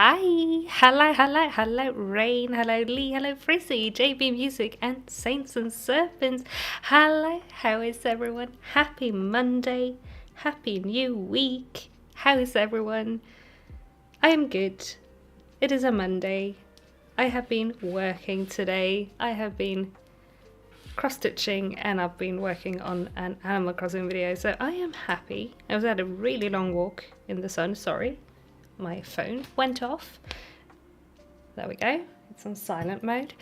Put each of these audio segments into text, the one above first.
Hi, hello, Rain, hello, Lee, hello, Frizzy, JB Music, and Saints and Serpents. Hello, how is everyone? Happy Monday, happy new week. How is everyone? I am good. It is a Monday. I have been working today. I have been cross-stitching and I've been working on an Animal Crossing video, so I am happy. I was at a really long walk in the sun, sorry. My phone went off. There we go. It's on silent mode.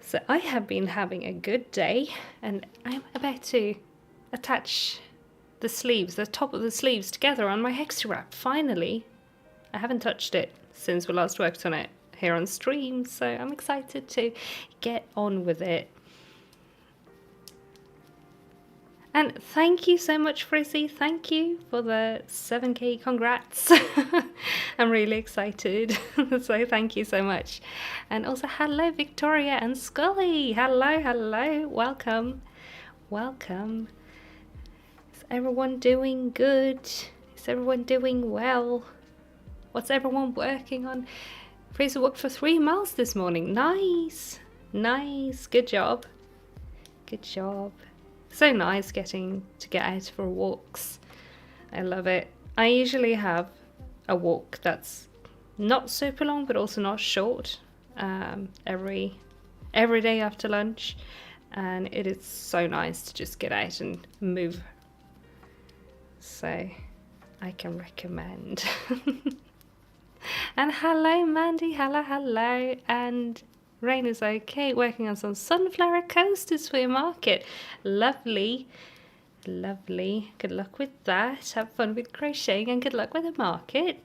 So I have been having a good day and I'm about to attach the sleeves, the top of the sleeves together on my Hexi wrap. Finally. I haven't touched it since we last worked on it here on stream, so I'm excited to get on with it. And thank you so much, Frizzy. Thank you for the 7k congrats. I'm really excited. So thank you so much. And also hello, Victoria and Scully. Hello. Welcome. Welcome. Is everyone doing good? Is everyone doing well? What's everyone working on? Frizzy walked for 3 miles this morning. Nice. Good job. So nice getting to get out for walks. I love it. I usually have a walk that's not super long but also not short every day after lunch, and it is so nice to just get out and move. So I can recommend. And hello Mandy, hello, and Rain is okay, working on some sunflower coasters for your market. Lovely. Good luck with that. Have fun with crocheting and good luck with the market.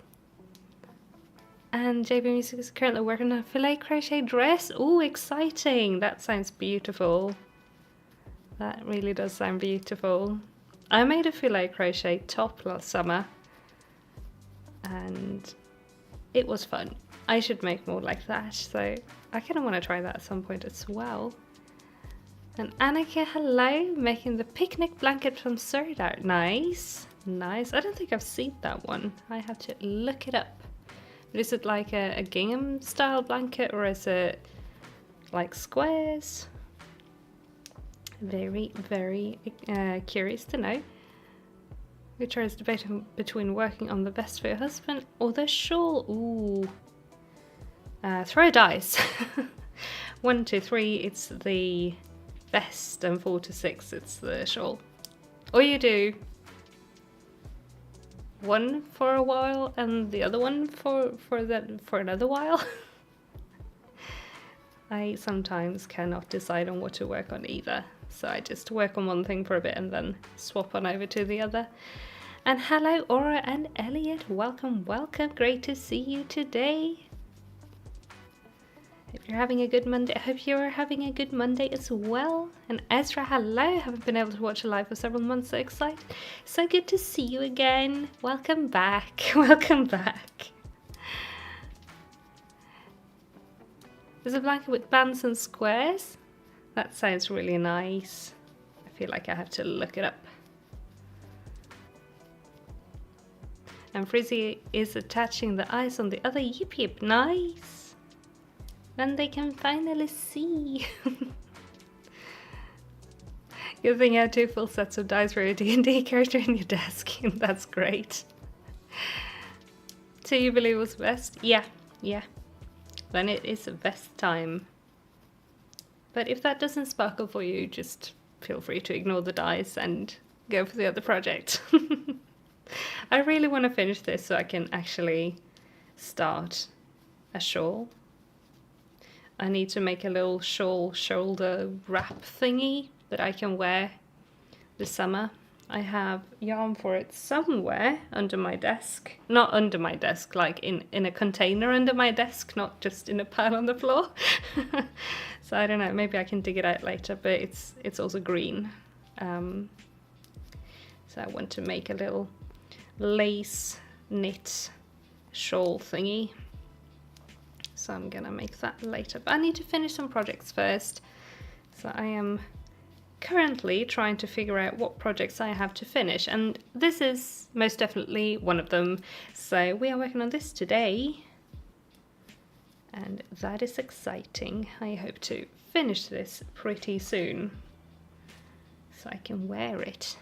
And JB Music is currently working on a filet crochet dress. Oh, exciting. That sounds beautiful. That really does sound beautiful. I made a filet crochet top last summer and it was fun. I should make more like that, so I kind of want to try that at some point as well. And Annika, hello, making the picnic blanket from Surrey art. Nice. I don't think I've seen that one. I have to look it up. But is it like a gingham style blanket or is it like squares? Very curious to know. Which is debating between working on the vest for your husband or the shawl. Ooh. Throw a dice. 1 to 3, it's the vest, and 4 to 6, it's the shawl. Or you do one for a while and the other one for another while. I sometimes cannot decide on what to work on either, so I just work on one thing for a bit and then swap on over to the other. And hello Aura and Elliot, welcome, great to see you today. If you're having a good Monday, I hope you're having a good Monday as well. And Ezra, hello, haven't been able to watch a live for several months, so excited. So good to see you again. Welcome back. There's a blanket with bands and squares. That sounds really nice. I feel like I have to look it up. And Frizzy is attaching the eyes on the other. Yip, nice. Then they can finally see. Good thing you have 2 full sets of dice for your D&D character in your desk. That's great. So you believe it was best? Yeah. Then it is best time. But if that doesn't sparkle for you, just feel free to ignore the dice and go for the other project. I really want to finish this so I can actually start a shawl. I need to make a little shawl shoulder wrap thingy that I can wear this summer. I have yarn for it somewhere under my desk. Not under my desk, like in a container under my desk, not just in a pile on the floor. So I don't know, maybe I can dig it out later, but it's also green. So I want to make a little lace knit shawl thingy. So I'm gonna make that later, but I need to finish some projects first. So I am currently trying to figure out what projects I have to finish, and this is most definitely one of them. So we are working on this today, and that is exciting. I hope to finish this pretty soon so I can wear it.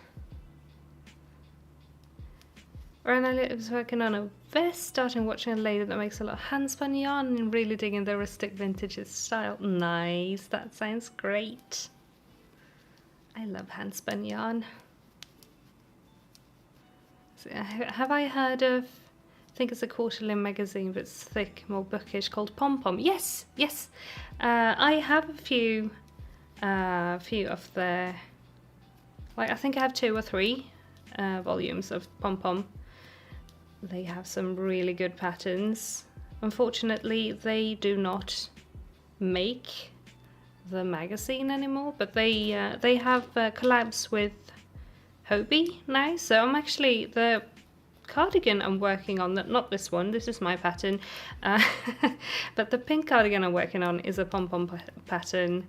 And I was working on a vest, starting watching a lady that makes a lot of handspun yarn and really digging the rustic vintage style. Nice, that sounds great. I love handspun yarn. So, have I heard of, I think it's a quarterly magazine, but it's thick, more bookish, called Pom Pom? Yes, yes. I have a few of their, like I think I have 2 or 3 volumes of Pom Pom. They have some really good patterns. Unfortunately, they do not make the magazine anymore, but they have collabs with Hobie now. So I'm actually, the cardigan I'm working on, not this one, this is my pattern, but the pink cardigan I'm working on is a Pom Pom pattern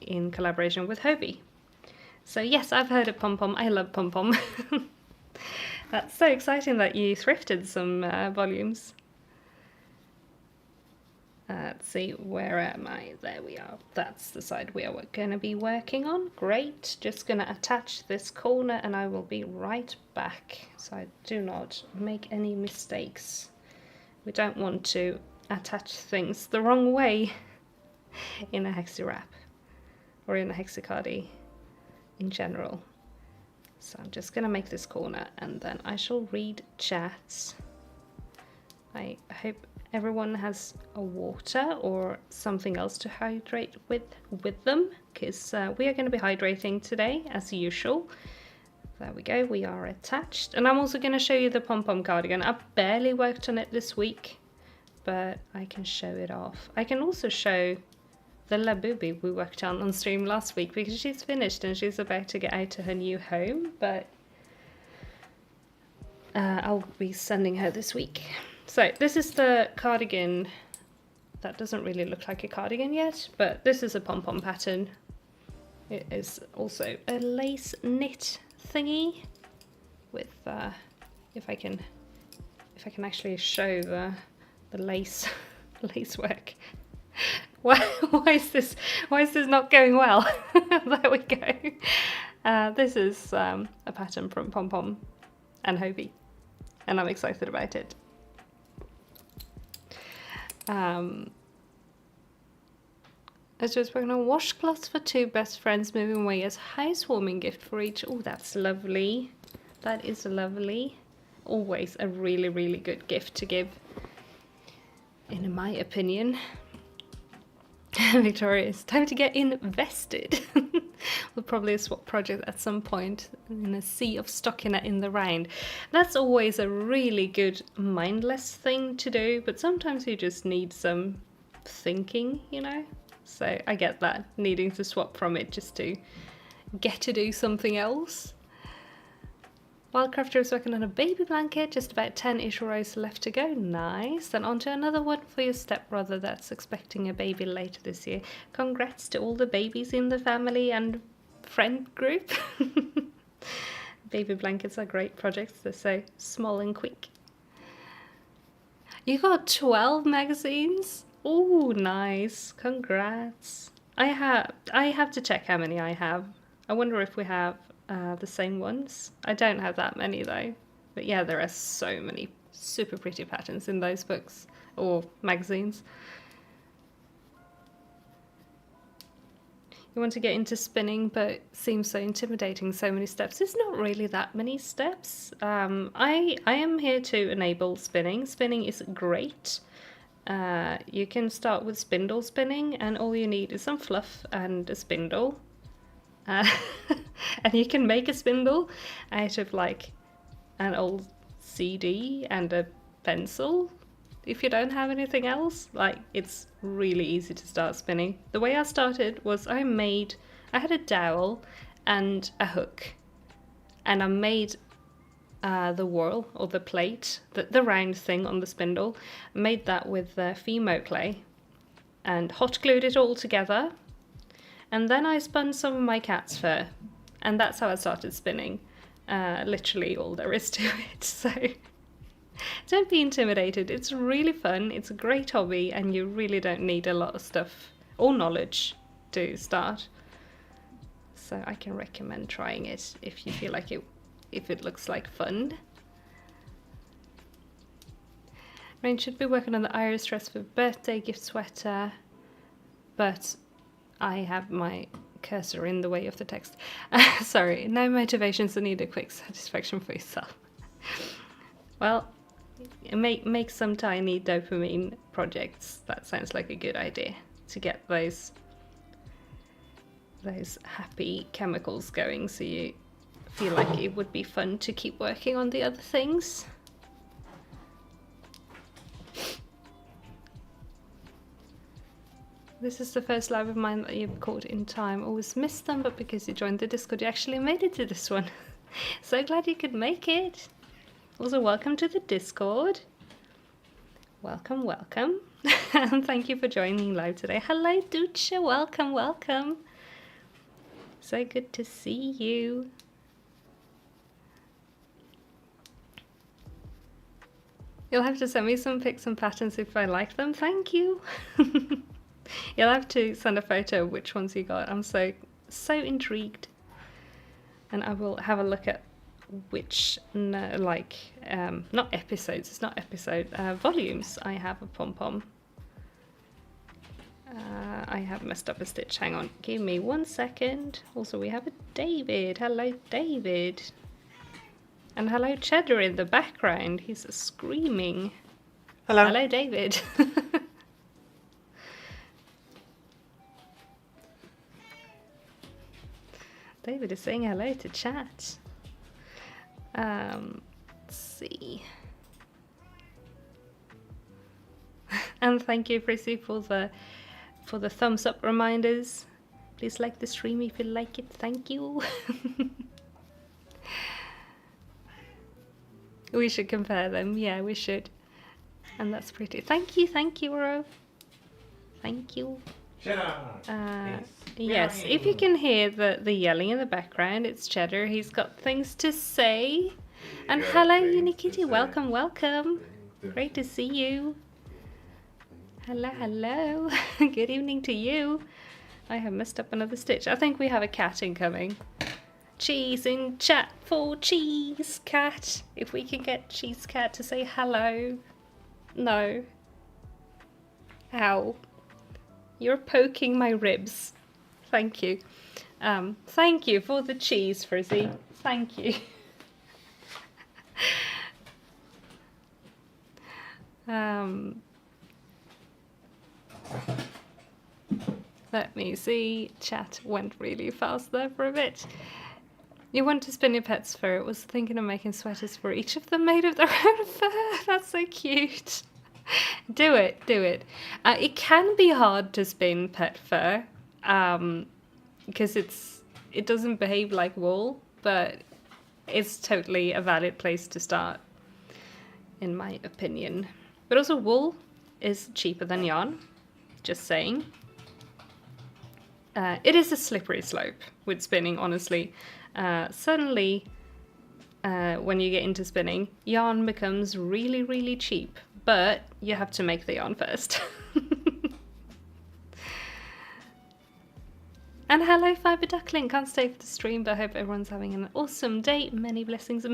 in collaboration with Hobie. So yes, I've heard of Pom Pom. I love Pom Pom. That's so exciting that you thrifted some volumes. Let's see, where am I? There we are. That's the side we are going to be working on. Great. Just going to attach this corner and I will be right back, so I do not make any mistakes. We don't want to attach things the wrong way in a Hexi wrap or in a Hexicardi in general. So I'm just going to make this corner and then I shall read chats. I hope everyone has a water or something else to hydrate with them, because we are going to be hydrating today as usual. There we go, we are attached. And I'm also going to show you the Pom Pom cardigan. I barely worked on it this week, but I can show it off. I can also show the La Booby we worked on stream last week, because she's finished and she's about to get out to her new home, but I'll be sending her this week. So this is the cardigan. That doesn't really look like a cardigan yet, but this is a Pom Pom pattern. It is also a lace knit thingy with if I can actually show the lace work. Why is this not going well? There we go. This is a pattern from Pom Pom and Hobie, and I'm excited about it. I was just working on washcloths for 2 best friends moving away as housewarming gift for each. Oh, that's lovely. That is lovely. Always a really, really good gift to give, in my opinion. Victoria, it's time to get invested. We'll probably swap project at some point in a sea of stockinette in the round. That's always a really good mindless thing to do, but sometimes you just need some thinking, you know? So I get that, needing to swap from it just to get to do something else. Wildcrafter is working on a baby blanket, just about 10-ish rows left to go. Nice. Then on to another one for your stepbrother that's expecting a baby later this year. Congrats to all the babies in the family and friend group. Baby blankets are great projects. They're so small and quick. You got 12 magazines? Oh, nice. Congrats. I have to check how many I have. I wonder if we have the same ones. I don't have that many though, but yeah, there are so many super pretty patterns in those books or magazines. You want to get into spinning, but it seems so intimidating, so many steps. There's not really that many steps. I am here to enable spinning. Spinning is great. You can start with spindle spinning, and all you need is some fluff and a spindle. And you can make a spindle out of like an old CD and a pencil. If you don't have anything else, like, it's really easy to start spinning. The way I started was I had a dowel and a hook, and I made the whorl or the plate, the round thing on the spindle. I made that with Fimo clay and hot glued it all together. And then I spun some of my cat's fur, and that's how I started spinning. Literally all there is to it. So don't be intimidated. It's really fun. It's a great hobby, and you really don't need a lot of stuff or knowledge to start. So I can recommend trying it if you feel like it, if it looks like fun. Rain should be working on the Iris dress for birthday gift sweater, but I have my cursor in the way of the text. Sorry, no motivations are needed, quick satisfaction for yourself. Well, make some tiny dopamine projects. That sounds like a good idea to get those happy chemicals going, so you feel like it would be fun to keep working on the other things. This is the first live of mine that you've caught in time. Always missed them, but because you joined the Discord, you actually made it to this one. So glad you could make it. Also, welcome to the Discord. Welcome, welcome. And thank you for joining live today. Hello, Ducha. Welcome, welcome. So good to see you. You'll have to send me some pics and patterns if I like them. Thank you. You'll have to send a photo of which ones you got. I'm so intrigued. And I will have a look at which, not episodes, it's not episode, volumes I have of Pom Pom. I have messed up a stitch, hang on, give me 1 second. Also, we have a David. Hello, David. And hello, Cheddar in the background. He's screaming. Hello. Hello, David. David is saying hello to chat. Let's see. And thank you, Prissy, for the thumbs up reminders. Please like the stream if you like it. Thank you. We should compare them. Yeah, we should. And that's pretty. Thank you, Ro. Thank you. Yes, if you can hear the yelling in the background, it's Cheddar. He's got things to say. And hello, Unikitty. Welcome, welcome. Great to see you. Hello, hello. Good evening to you. I have messed up another stitch. I think we have a cat incoming. Cheese in chat for Cheese Cat. If we can get Cheese Cat to say hello. No. Ow. You're poking my ribs. Thank you. Thank you for the cheese, Frizzy. Thank you. Let me see. Chat went really fast there for a bit. You want to spin your pet's fur. I was thinking of making sweaters for each of them made of their own fur. That's so cute. Do it, do it. It can be hard to spin pet fur because it doesn't behave like wool, but it's totally a valid place to start, in my opinion. But also wool is cheaper than yarn, just saying. It is a slippery slope with spinning, honestly. Suddenly, when you get into spinning, yarn becomes really, really cheap. But you have to make the yarn first. And hello, Fiber Duckling. Can't stay for the stream, but I hope everyone's having an awesome day. Many blessings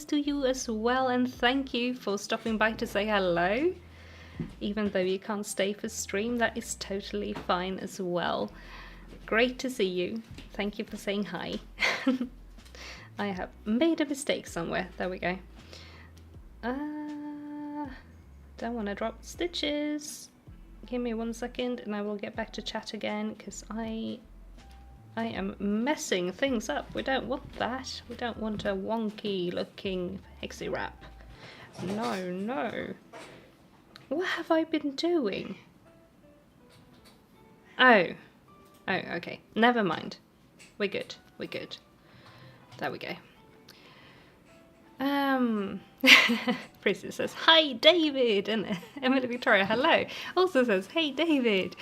to you as well. And thank you for stopping by to say hello. Even though you can't stay for stream, that is totally fine as well. Great to see you. Thank you for saying hi. I have made a mistake somewhere. There we go. Don't want to drop stitches. Give me 1 second and I will get back to chat again because I am messing things up. We don't want that. We don't want a wonky looking Hexi wrap. No, no. What have I been doing? Oh, okay. Never mind. We're good. We're good. There we go. Prissy says, hi David, and Emily Victoria, hello, also says, hey David.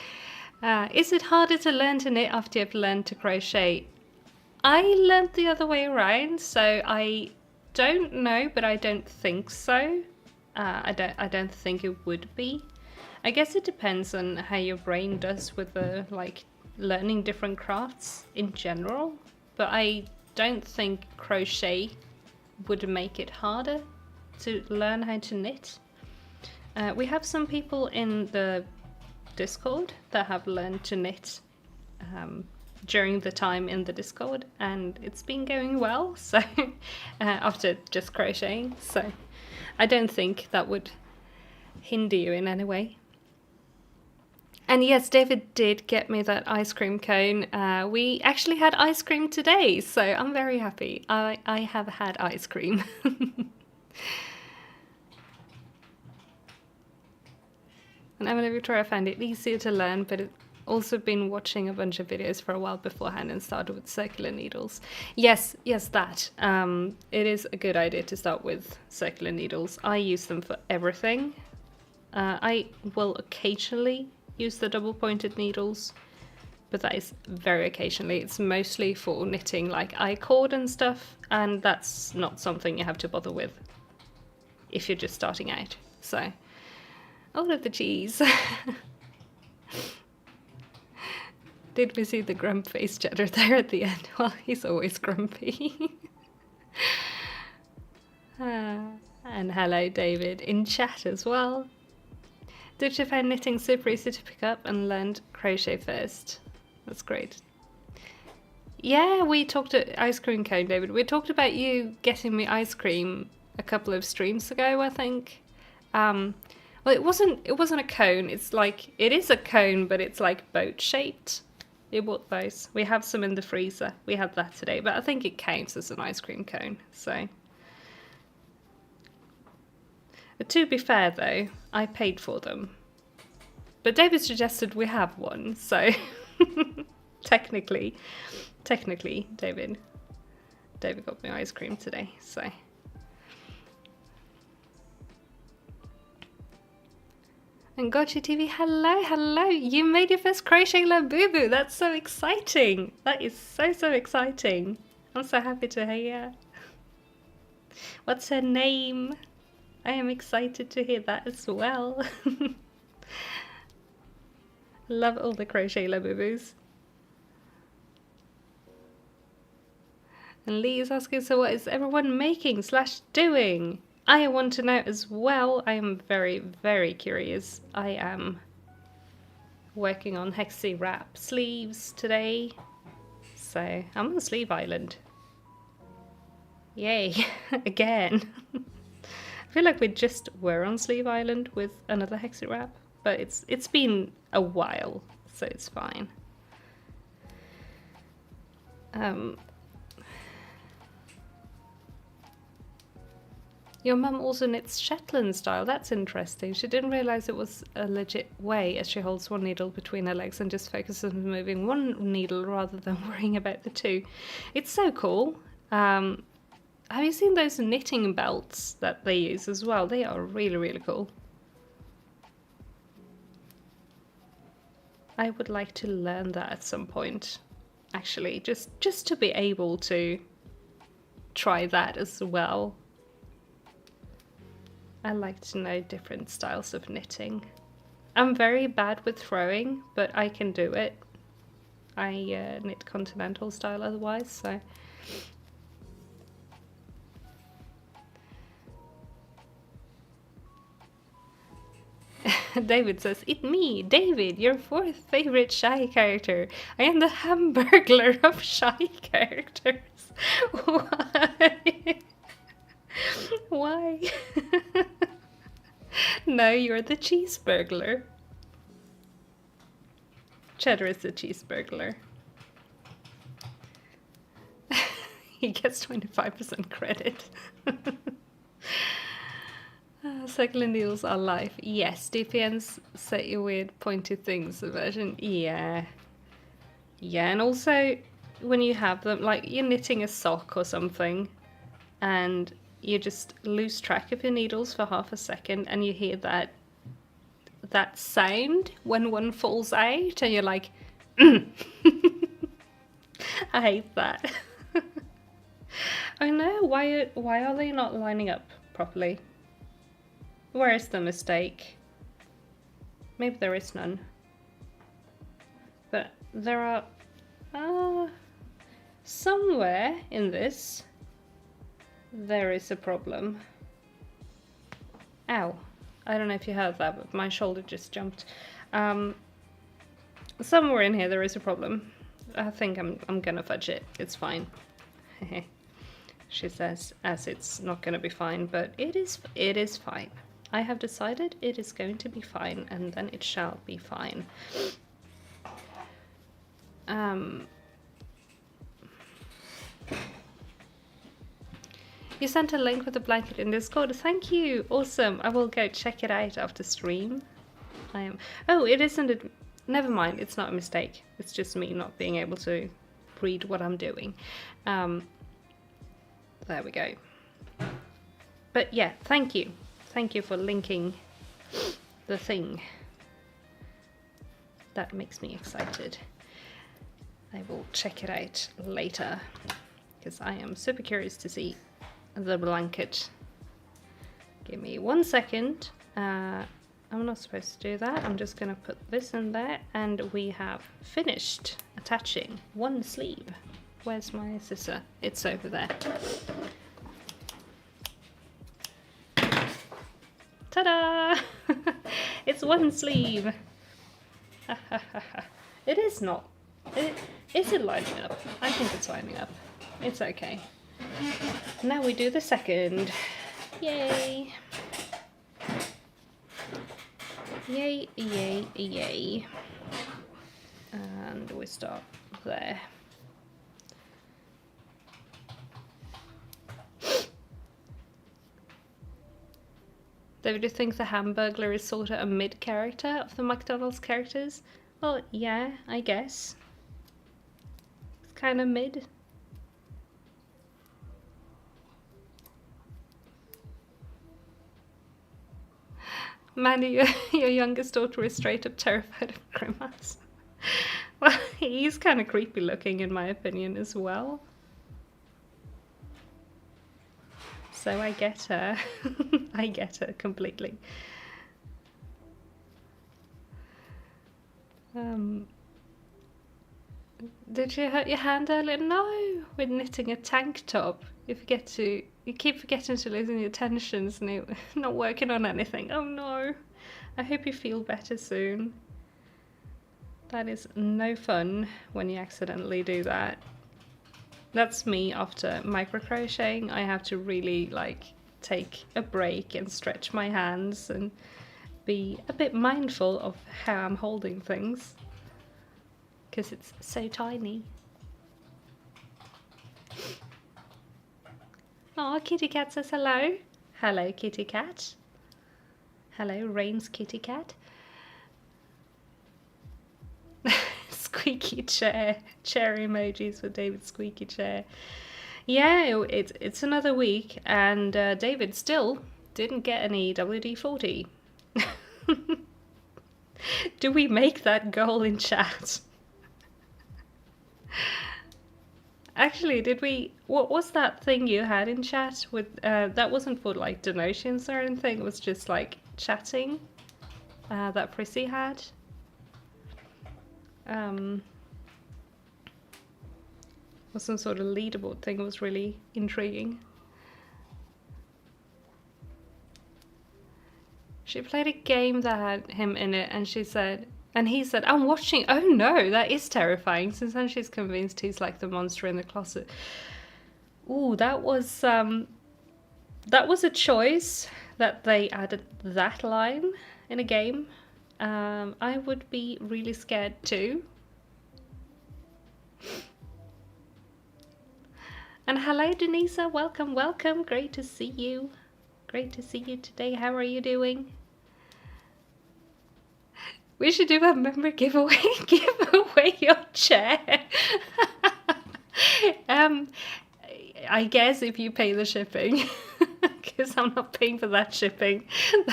Is it harder to learn to knit after you've learned to crochet? I learned the other way around, so I don't know, but I don't think so. I don't think it would be. I guess it depends on how your brain does with the like learning different crafts in general. But I don't think crochet would make it harder to learn how to knit. We have some people in the Discord that have learned to knit during the time in the Discord, and it's been going well. So after just crocheting, so I don't think that would hinder you in any way. And yes, David did get me that ice cream cone. We actually had ice cream today, so I'm very happy. I have had ice cream. And Emily Victoria found it easier to learn, but it also been watching a bunch of videos for a while beforehand and started with circular needles. Yes, that. It is a good idea to start with circular needles. I use them for everything. I will occasionally use the double-pointed needles, but that is very occasionally. It's mostly for knitting like I-cord and stuff, and that's not something you have to bother with if you're just starting out. So, all of the cheese. Did we see the grump face chatter there at the end? Well, he's always grumpy. And hello, David, in chat as well. Did you find knitting super easy to pick up and learned crochet first? That's great. Yeah, we talked to ice cream cone, David. We talked about you getting me ice cream a couple of streams ago, I think. Well, it wasn't a cone. It's like, it is a cone, but it's like boat shaped. We bought those. We have some in the freezer. We had that today, but I think it counts as an ice cream cone. So, but to be fair though, I paid for them. But David suggested we have one, so technically, David got me ice cream today, so. And Gotcha TV, hello, you made your first crochet labubu. That's so exciting. That is so exciting. I'm so happy to hear. What's her name? I am excited to hear that as well. Love all the crochet labubus. And Lee is asking, so what is everyone making / doing? I want to know as well. I am very curious. I am working on Hexi wrap sleeves today. So I'm on Sleeve Island. Yay, again. I feel like we just were on Sleeve Island with another Hexi wrap, but it's been a while, so it's fine. Your mum also knits Shetland style. That's interesting. She didn't realise it was a legit way, as she holds one needle between her legs and just focuses on moving one needle rather than worrying about the two. It's so cool. Have you seen those knitting belts that they use as well? They are really cool. I would like to learn that at some point, actually, just to be able to try that as well. I like to know different styles of knitting. I'm very bad with throwing, but I can do it. I knit continental style otherwise, so. David says, "It me, David, your 4th favorite Shaiyeh character. I am the Hamburglar of Shaiyeh characters." Why? Why? No, you're the cheese burglar. Cheddar is the cheese burglar. He gets 25% credit. Circular needles are life. Yes, DPNs set your weird pointy things version. Yeah. Yeah, and also when you have them, like you're knitting a sock or something, and you just lose track of your needles for half a second and you hear that that sound when one falls out and you're like, I hate that. I know, why are they not lining up properly? Where is the mistake? Maybe there is none. But there are somewhere in this there is a problem. Ow. I don't know if you heard that, but my shoulder just jumped. Somewhere in here there is a problem. I think I'm gonna fudge it. It's fine. She says, as it's not gonna be fine, but it is fine. I have decided it is going to be fine, and then it shall be fine. You sent a link with a blanket in Discord. Thank you. Awesome. I will go check it out after stream. Oh, it isn't. Never mind. It's not a mistake. It's just me not being able to read what I'm doing. There we go. But yeah, thank you. Thank you for linking the thing. That makes me excited. I will check it out later because I am super curious to see the blanket. Give me 1 second. I'm not supposed to do that. I'm just gonna put this in there, and we have finished attaching one sleeve. Where's my scissor? It's over there. Ta-da! It's one sleeve. It is not. Is it lining up? I think it's lining up. It's okay. Now we do the second. Yay! Yay, yay, yay. And we start there. David, do you think the Hamburglar is sort of a mid-character of the McDonald's characters? Well, yeah, I guess. It's kind of mid. Mandy, your youngest daughter is straight up terrified of Grimace. Well, he's kind of creepy looking in my opinion as well. So I get her. I get her completely. Did you hurt your hand earlier? No, with knitting a tank top. You keep forgetting to loosen your tensions and you're not working on anything. Oh no. I hope you feel better soon. That is no fun when you accidentally do that. That's me after micro crocheting. I have to really like take a break and stretch my hands and be a bit mindful of how I'm holding things because it's so tiny. Oh, Kitty Cat says hello. Hello, Kitty Cat. Hello, Rain's Kitty Cat. Squeaky chair. Chair emojis for David's squeaky chair. Yeah, it's another week, and David still didn't get any WD-40. Do we make that goal in chat? Actually, did we? What was that thing you had in chat with? That wasn't for like donations or anything. It was just like chatting. That Prissy had. Was some sort of leaderboard thing. It was really intriguing. She played a game that had him in it, and he said, I'm watching. Oh no, that is terrifying. Since then she's convinced he's like the monster in the closet. Ooh, that was a choice that they added that line in a game. I would be really scared too. And hello Denisa, welcome, welcome. Great to see you. Great to see you today. How are you doing? We should do a member giveaway. Give away your chair. I guess if you pay the shipping, because I'm not paying for that shipping.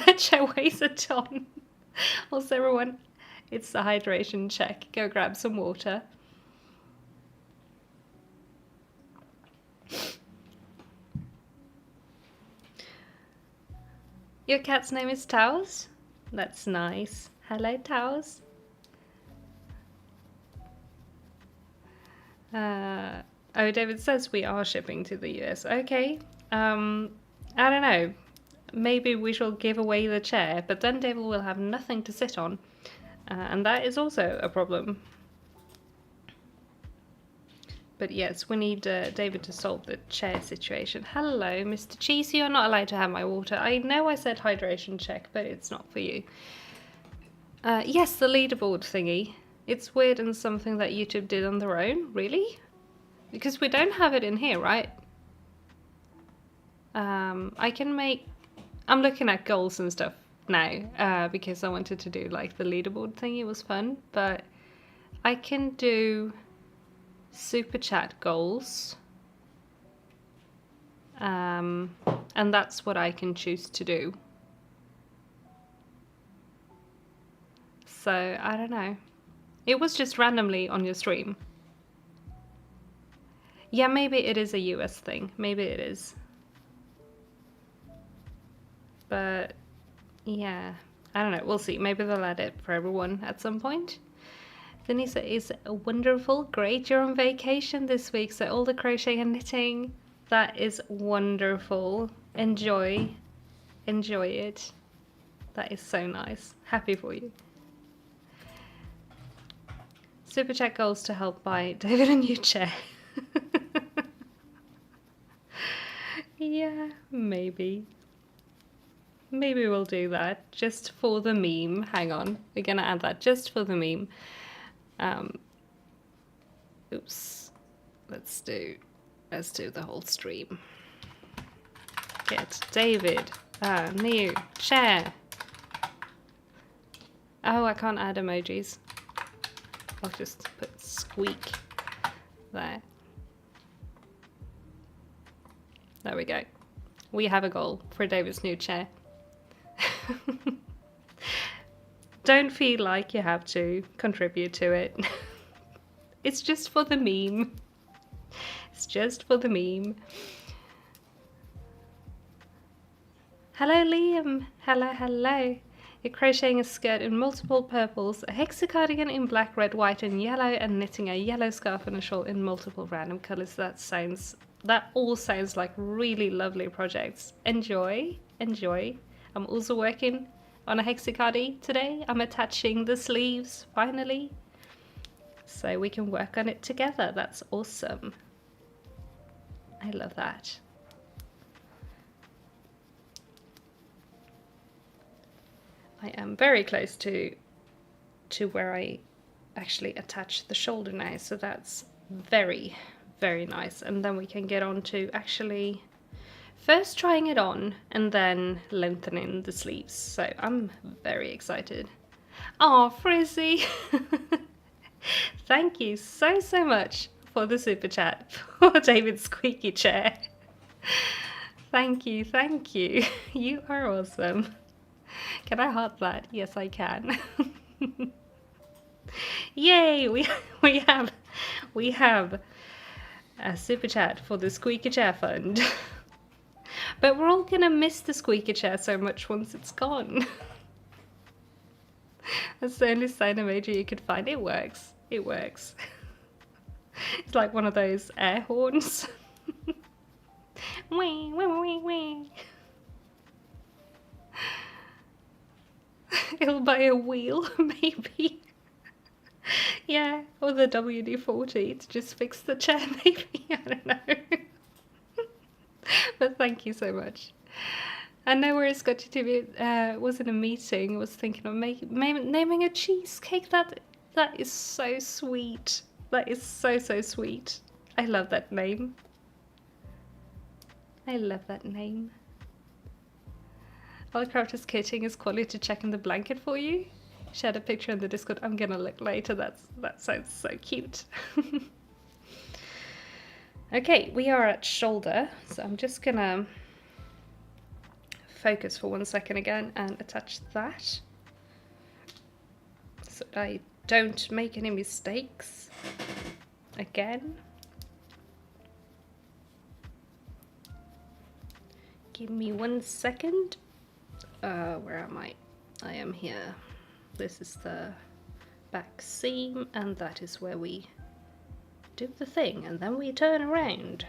That chair weighs a ton. Also, everyone, it's the hydration check. Go grab some water. Your cat's name is Taos? That's nice. Hello, Taos. Oh, David says we are shipping to the US. Okay. I don't know. Maybe we shall give away the chair, but then David will have nothing to sit on. And that is also a problem. But yes, we need David to solve the chair situation. Hello, Mr. Cheese. You're not allowed to have my water. I know I said hydration check, but it's not for you. Yes, the leaderboard thingy. It's weird and something that YouTube did on their own. Really? Because we don't have it in here, right? I can make... I'm looking at goals and stuff now because I wanted to do like the leaderboard thingy. It was fun, but I can do super chat goals. And that's what I can choose to do. So I don't know. It was just randomly on your stream. Yeah, maybe it is a US thing. Maybe it is. But yeah, I don't know. We'll see. Maybe they'll add it for everyone at some point. Denise is wonderful. Great. You're on vacation this week, so all the crochet and knitting. That is wonderful. Enjoy. Enjoy it. That is so nice. Happy for you. Super chat goals to help buy David a new chair. Yeah, maybe. Maybe we'll do that just for the meme. Hang on, we're gonna add that just for the meme. Oops. Let's do the whole stream. Get David a new chair. Oh, I can't add emojis. I'll just put squeak there. There we go. We have a goal for David's new chair. Don't feel like you have to contribute to it. It's just for the meme. It's just for the meme. Hello, Liam. Hello, hello. You're crocheting a skirt in multiple purples, a Hexi cardigan in black, red, white, and yellow, and knitting a yellow scarf and a shawl in multiple random colors. That all sounds like really lovely projects. Enjoy, enjoy. I'm also working on a Hexi cardi today. I'm attaching the sleeves finally, so we can work on it together. That's awesome. I love that. I am very close to where I actually attach the shoulder now, so that's very, very nice. And then we can get on to actually first trying it on and then lengthening the sleeves. So I'm very excited. Oh, Frizzy! Thank you so much for the super chat for David's squeaky chair. Thank you, thank you. You are awesome. Can I heart that? Yes, I can. Yay! We have a super chat for the squeaky chair fund. But we're all gonna miss the squeaky chair so much once it's gone. That's the only sign emoji you could find. It works. It works. It's like one of those air horns. Wee, wee, wee, wee. It'll buy a wheel, maybe. Yeah, or the WD-40 to just fix the chair, maybe. I don't know. But thank you so much. I know where it's got to be. Was in a meeting. Was thinking of naming a cheesecake. That is so sweet. That is so sweet. I love that name. I love that name. Crafters kitting is quality checking the blanket for you. Shared a picture in the Discord. I'm gonna look later. That sounds so cute. Okay, we are at shoulder, so I'm just gonna focus for 1 second again and attach that. so I don't make any mistakes again. Give me 1 second. Where am I? I am here. This is the back seam, and that is where we do the thing, and then we turn around,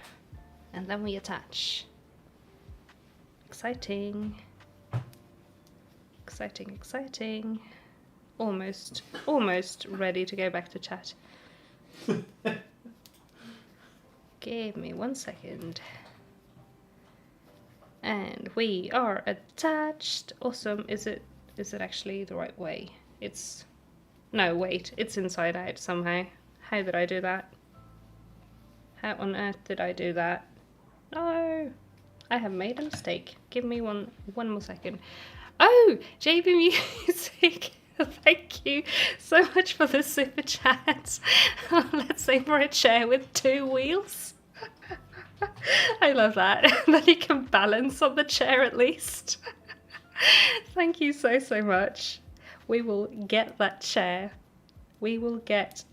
and then we attach. Exciting. Exciting, exciting. Almost ready to go back to chat. Give me 1 second. And we are attached. Awesome. Is it actually the right way? No, wait, it's inside out somehow. How did I do that? How on earth did I do that? No, I have made a mistake. Give me one more second. Oh, JB Music. Thank you so much for the super chat. Let's say for a chair with 2 wheels. I love that. Then you can balance on the chair at least. Thank you so much. We will get that chair. We will fix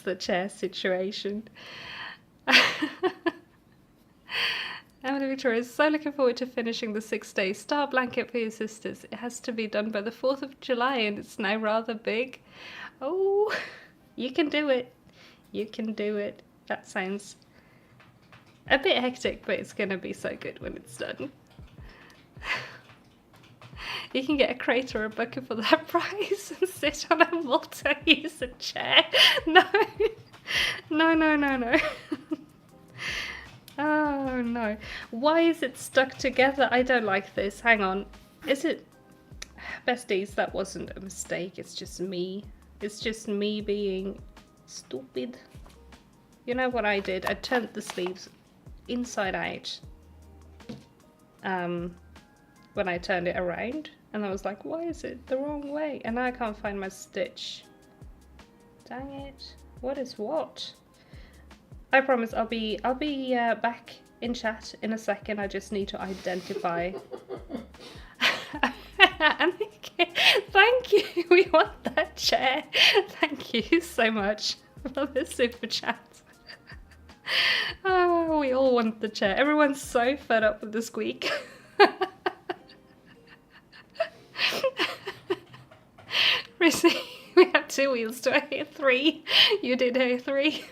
the chair situation. Emily Victoria is so looking forward to finishing the 6-day star blanket for your sisters. It has to be done by the 4th of July and it's now rather big. Oh, you can do it. You can do it. That sounds a bit hectic, but it's going to be so good when it's done. You can get a crate or a bucket for that price and sit on a multi-user chair. No. No. Oh no. Why is it stuck together? I don't like this. Hang on. Is it... Besties, that wasn't a mistake. It's just me. It's just me being stupid. You know what I did? I turned the sleeves inside out when I turned it around, and I was like, why is it the wrong way? And now I can't find my stitch. Dang it. What is what? I promise I'll be back in chat in a second. I just need to identify. Thank you. We want that chair. Thank you so much for the super chat. Oh, we all want the chair. Everyone's so fed up with the squeak. Rissy, we have 2 wheels. Do I hear 3? You did hear 3.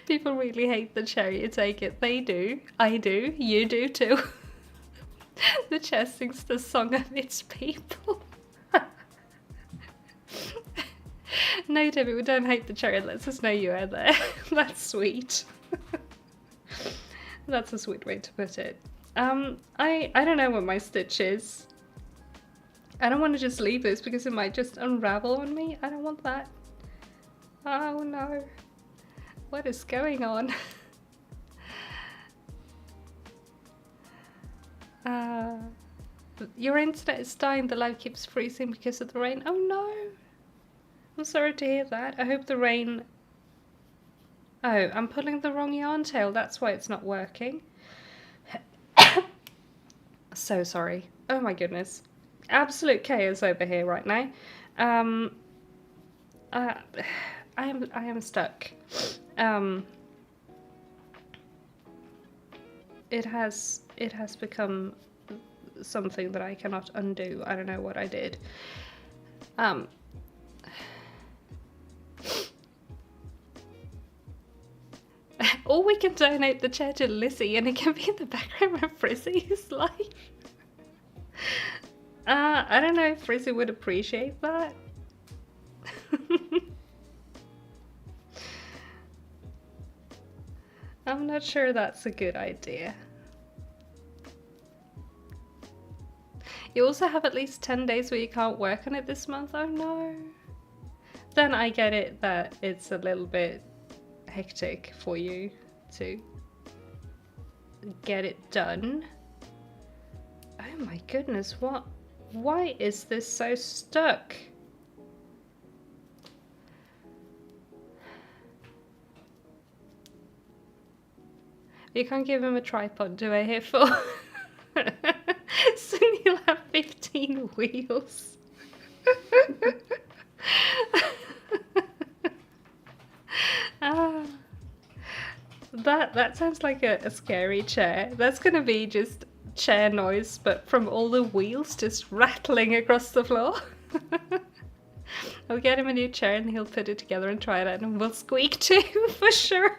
People really hate the chair, you take it. They do. I do. You do too. The chair sings the song of its people. No, Debbie, we don't hate the chair. It lets us know you are there. That's sweet. That's a sweet way to put it. I don't know what my stitch is. I don't want to just leave this because it might just unravel on me. I don't want that. Oh no. What is going on? Your internet is dying. The live keeps freezing because of the rain. Oh no. I'm sorry to hear that. I hope the rain... Oh, I'm pulling the wrong yarn tail. That's why it's not working. So sorry. Oh my goodness. Absolute chaos over here right now. I am stuck. It has become something that I cannot undo. I don't know what I did. Or we can donate the chair to Lizzie and it can be in the background of Frizzy's life. I don't know if Frizzy would appreciate that. I'm not sure that's a good idea. You also have at least 10 days where you can't work on it this month. Oh no. Then I get it that it's a little bit hectic for you to get it done. Oh my goodness, what? Why is this so stuck? You can't give him a tripod, do I hear for? Soon you'll have 15 wheels. That sounds like a scary chair. That's gonna be just chair noise, but from all the wheels just rattling across the floor. I'll get him a new chair and he'll put it together and try it out, and we'll squeak too, for sure.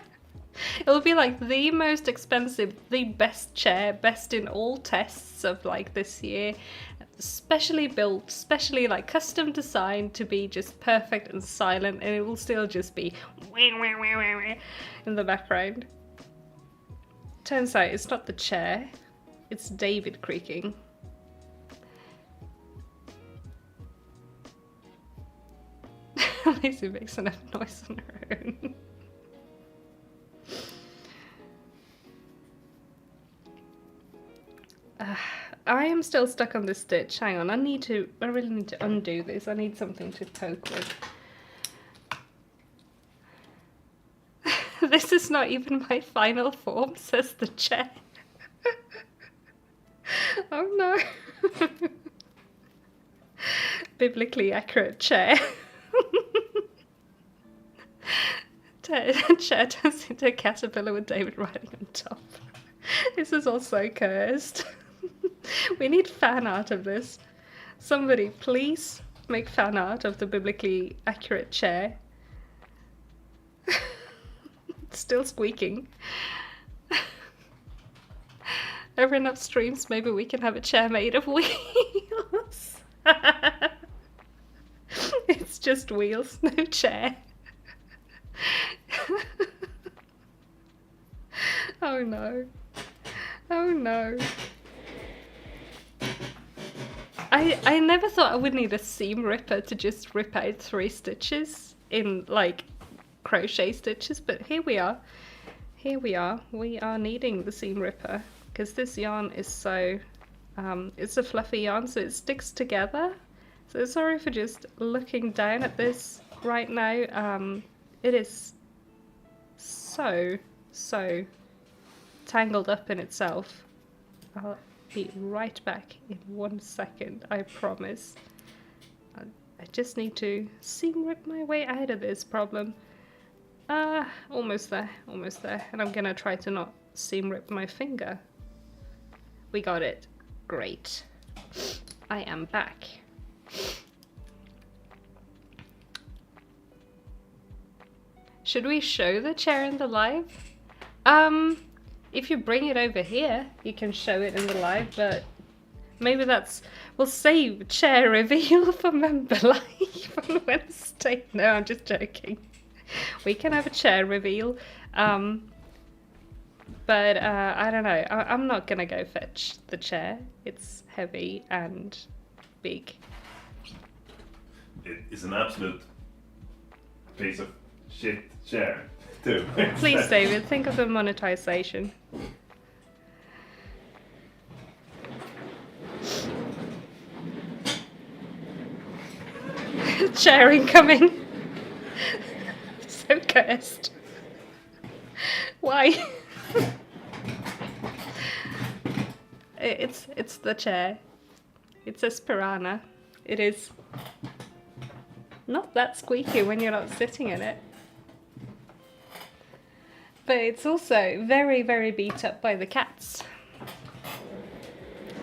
It'll be like the most expensive, the best chair, best in all tests of like this year. Specially built, specially like custom designed to be just perfect and silent, and it will still just be in the background. Turns out it's not the chair, it's David creaking. Lizzie makes enough noise on her own. I am still stuck on this stitch. Hang on, I really need to undo this. I need something to poke with. This is not even my final form, says the chair. Oh no. Biblically accurate chair. Chair turns into a caterpillar with David riding on top. This is all so cursed. We need fan art of this. Somebody please make fan art of the biblically accurate chair. It's still squeaking. Over enough streams, maybe we can have a chair made of wheels. It's just wheels, no chair. Oh no. Oh no. I never thought I would need a seam ripper to just rip out 3 stitches in like crochet stitches, but here we are. Here we are. We are needing the seam ripper because this yarn is so, it's a fluffy yarn, so it sticks together. So sorry for just looking down at this right now. It is so tangled up in itself. I'll be right back in 1 second, I promise. I just need to seam rip my way out of this problem. Almost there, almost there. And I'm gonna try to not seam rip my finger. We got it. Great. I am back. Should we show the chair in the live? If you bring it over here, you can show it in the live, but maybe we'll save chair reveal for member live on Wednesday. No, I'm just joking. We can have a chair reveal, but I don't know. I'm not gonna go fetch the chair. It's heavy and big. It is an absolute piece of shit chair, too. Please, David, think of the monetization. Chair incoming. So cursed. Why? It's the chair. It's a Spirana. It is not that squeaky when you're not sitting in it. But it's also very, very beat up by the cats.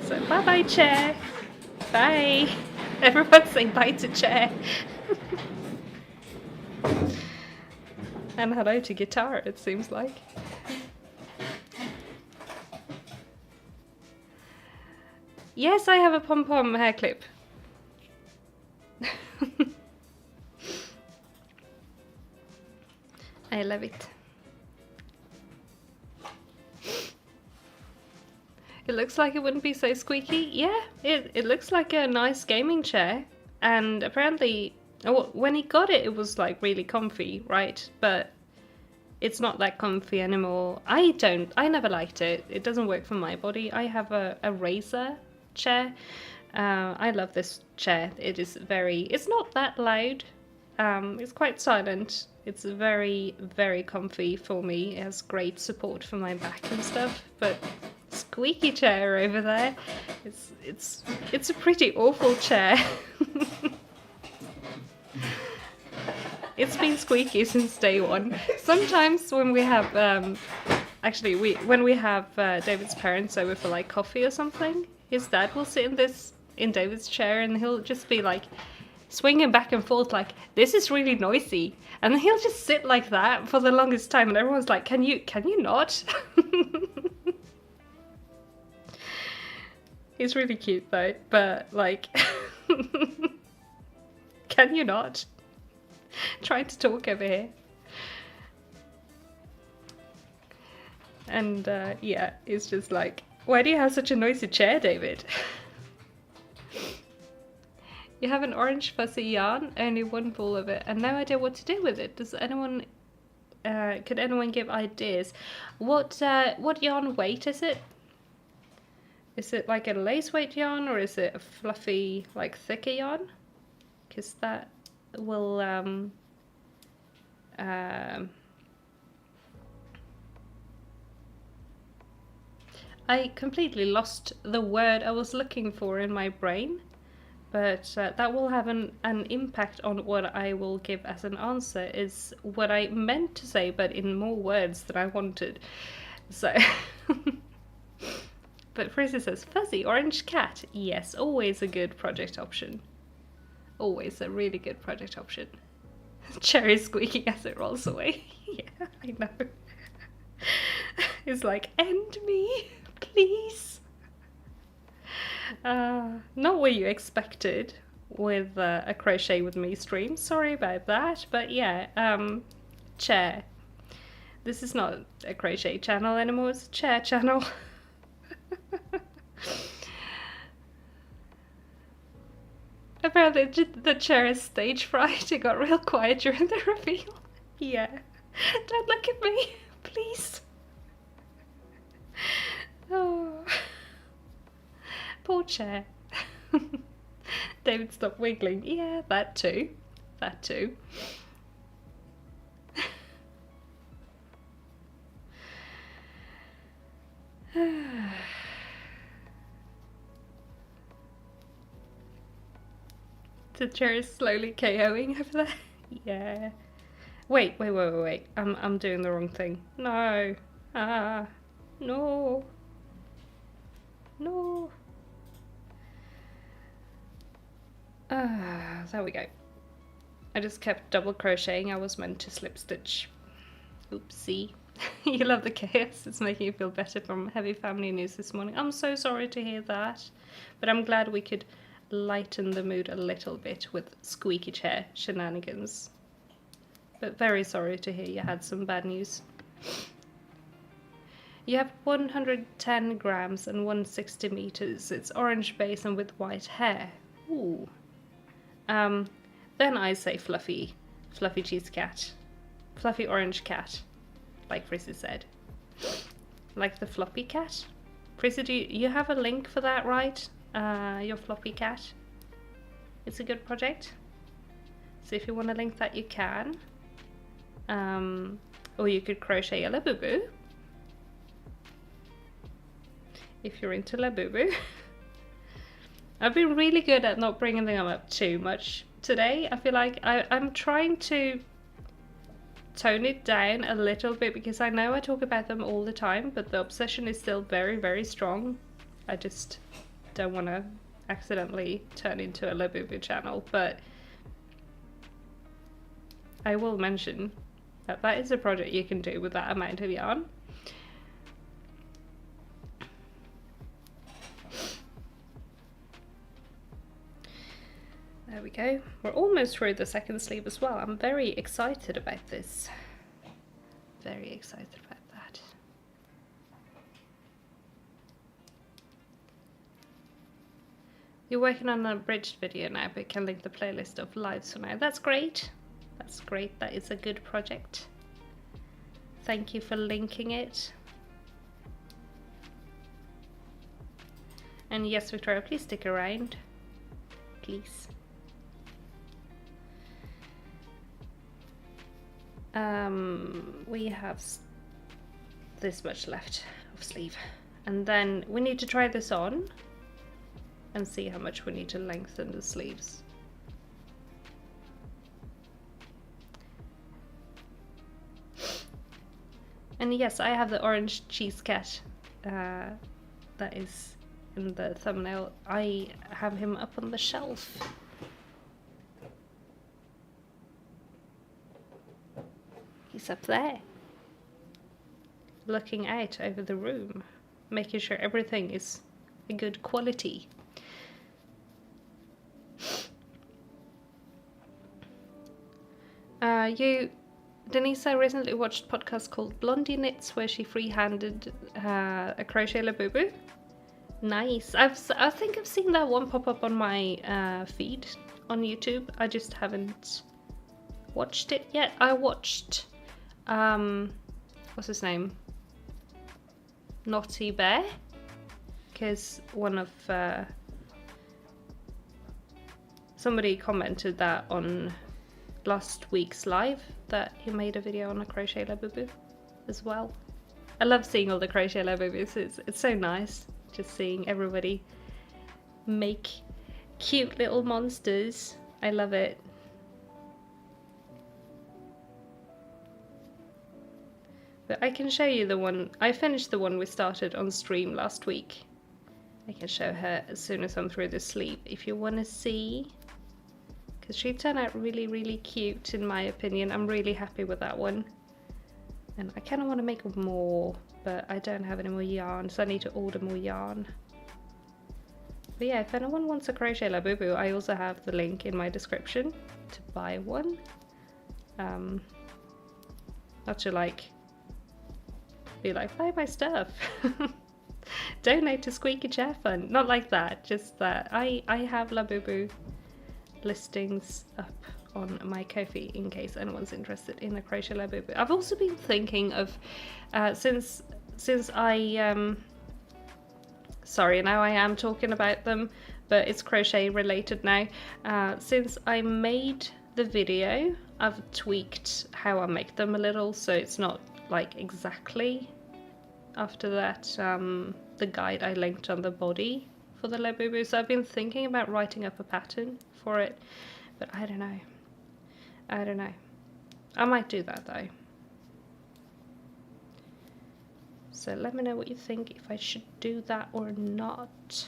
So bye-bye, chair. Bye. Everyone say bye to chair. And hello to guitar, it seems like. Yes, I have a pom-pom hair clip. I love it. It looks like it wouldn't be so squeaky. Yeah, it looks like a nice gaming chair. And apparently, when he got it, it was like really comfy, right? But it's not that comfy anymore. I never liked it. It doesn't work for my body. I have a Razer chair. I love this chair. It's not that loud. It's quite silent. It's very, very comfy for me. It has great support for my back and stuff. But squeaky chair over there, it's a pretty awful chair. It's been squeaky since day one. Sometimes when we have Actually, when we have David's parents over for like coffee or something, his dad will sit in David's chair and he'll just be like swinging back and forth like, this is really noisy. And he'll just sit like that for the longest time and everyone's like, can you not? He's really cute though, but like, can you not? Trying to talk over here. And yeah, it's just like, why do you have such a noisy chair, David? You have an orange fuzzy yarn, only one ball of it, and no idea what to do with it. Does anyone, could anyone give ideas? What yarn weight is it? Is it like a lace weight yarn, or is it a fluffy, like thicker yarn? Because that will, I completely lost the word I was looking for in my brain. But that will have an impact on what I will give as an answer, is what I meant to say, but in more words than I wanted. So, but Frizzy says, fuzzy orange cat. Yes, always a good project option. Always a really good project option. Cherry squeaking as it rolls away. Yeah, I know. It's like, end me, please. Not what you expected with a crochet with me stream. Sorry about that, but yeah, chair. This is not a crochet channel anymore, it's a chair channel. Apparently the chair is stage fright. It got real quiet during the reveal. Yeah. Don't look at me, please. Oh. Poor chair. David, stop wiggling. Yeah, that too. That too. The chair is slowly KOing over there. Yeah. Wait. I'm doing the wrong thing. No. No. No. There we go. I just kept double crocheting. I was meant to slip stitch. Oopsie. You love the chaos. It's making you feel better from heavy family news this morning. I'm so sorry to hear that, but I'm glad we could lighten the mood a little bit with squeaky chair shenanigans. But very sorry to hear you had some bad news. You have 110 grams and 160 meters. It's orange base and with white hair. Ooh. Then I say fluffy cheese cat. Fluffy orange cat, like Frizzy said. Like the floppy cat. Frizzy, do you have a link for that, right? Your floppy cat. It's a good project. So if you want to link that, you can. Or you could crochet a Labubu. If you're into Labubu. I've been really good at not bringing them up too much today. I feel like I'm trying to tone it down a little bit because I know I talk about them all the time, but the obsession is still very, very strong. I just don't want to accidentally turn into a Labubu channel, but I will mention that that is a project you can do with that amount of yarn. There we go. We're almost through the second sleeve as well. I'm very excited about this. Very excited about that. You're working on an abridged video now, but can link the playlist of lives for now. That's great. That's great. That is a good project. Thank you for linking it. And yes, Victoria, please stick around. Please. We have this much left of sleeve, and then we need to try this on and see how much we need to lengthen the sleeves. And yes, I have the orange cheese cat that is in the thumbnail. I have him up on the shelf. He's up there, looking out over the room, making sure everything is a good quality. Denisa recently watched a podcast called Blondie Knits, where she free-handed a crochet labubu. Nice. I think I've seen that one pop up on my feed on YouTube. I just haven't watched it yet. I watched what's his name? Naughty Bear, because one of somebody commented that on last week's live that he made a video on a crochet labubu as well. I love seeing all the crochet labubus. It's so nice just seeing everybody make cute little monsters. I love it. But I can show you the one. I finished the one we started on stream last week. I can show her as soon as I'm through the sleeve if you want to see. Because she turned out really, really cute in my opinion. I'm really happy with that one. And I kind of want to make more, but I don't have any more yarn, so I need to order more yarn. But yeah, if anyone wants a crochet labubu, I also have the link in my description to buy one. Not to like be like, buy my stuff. Donate to Squeaky Chair Fund. Not like that, just that I have labubu listings up on my Ko-fi in case anyone's interested in the crochet labubu. I've also been thinking of since I sorry, now I am talking about them, but it's crochet related now. Since I made the video, I've tweaked how I make them a little, so it's not like exactly after that the guide I linked on the body for the labubu. So I've been thinking about writing up a pattern for it, but I don't know. I might do that though. So let me know what you think, if I should do that or not.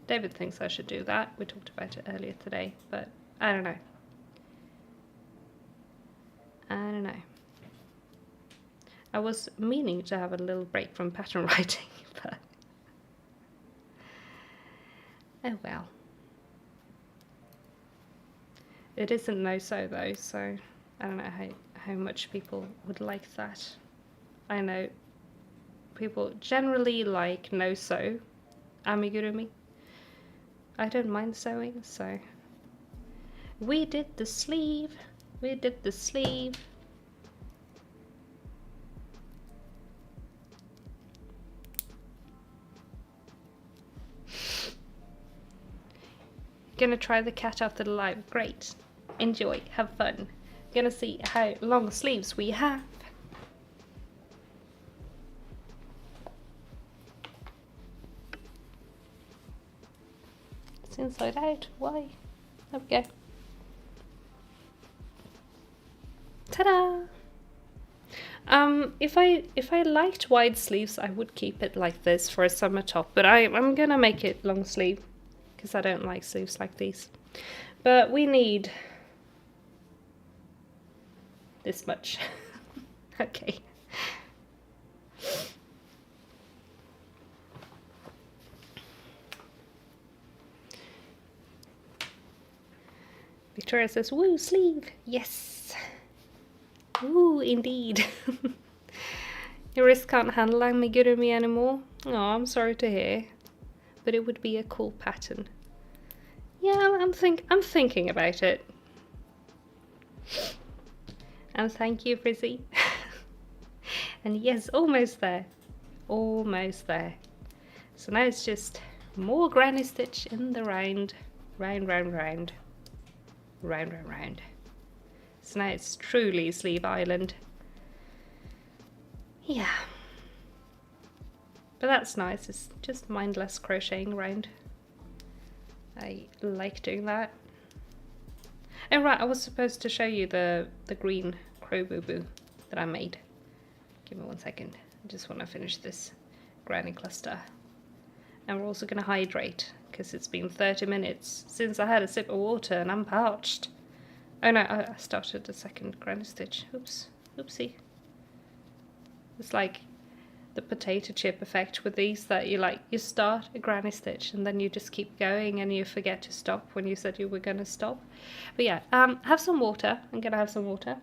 David thinks I should do that. We talked about it earlier today, but I don't know. I was meaning to have a little break from pattern writing, but oh well. It isn't no-sew though, so I don't know how much people would like that. I know people generally like no-sew amigurumi. I don't mind sewing, so we did the sleeve. Gonna try the cat after the live. Great. Enjoy. Have fun. Gonna see how long sleeves we have. It's inside out. Why? There we go. Ta-da! If I liked wide sleeves, I would keep it like this for a summer top, but I'm gonna make it long sleeve because I don't like sleeves like these. But we need this much. Okay. Victoria says, woo, sleeve. Yes. Woo, indeed. Your wrist can't handle amigurumi anymore. Oh, I'm sorry to hear. But it would be a cool pattern. Yeah, I'm thinking about it. And thank you, Frizzy. And yes, almost there. Almost there. So now it's just more granny stitch in the round. Round, round, round. Round, round, round. So now it's truly Sleeve Island. Yeah. But that's nice, it's just mindless crocheting around. I like doing that. Oh right, I was supposed to show you the green crow boo boo that I made. Give me 1 second. I just want to finish this granny cluster. And we're also going to hydrate, because it's been 30 minutes since I had a sip of water and I'm parched. Oh no, I started the second granny stitch. Oops. Oopsie. It's like the potato chip effect with these, that you start a granny stitch and then you just keep going and you forget to stop when you said you were going to stop. But yeah, have some water. I'm going to have some water.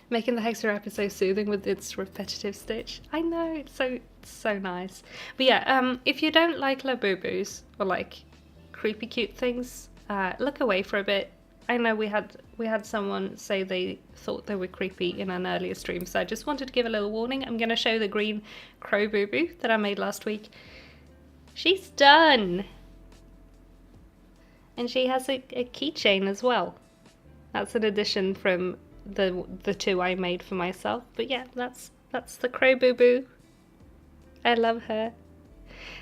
Making the Hexi wrap is so soothing with its repetitive stitch. I know, it's so nice. But yeah, if you don't like labubus or like creepy cute things, look away for a bit. I know we had someone say they thought they were creepy in an earlier stream, so I just wanted to give a little warning. I'm going to show the green crow boo boo that I made last week. She's done! And she has a keychain as well. That's an addition from the two I made for myself. But yeah, that's the crow boo boo. I love her.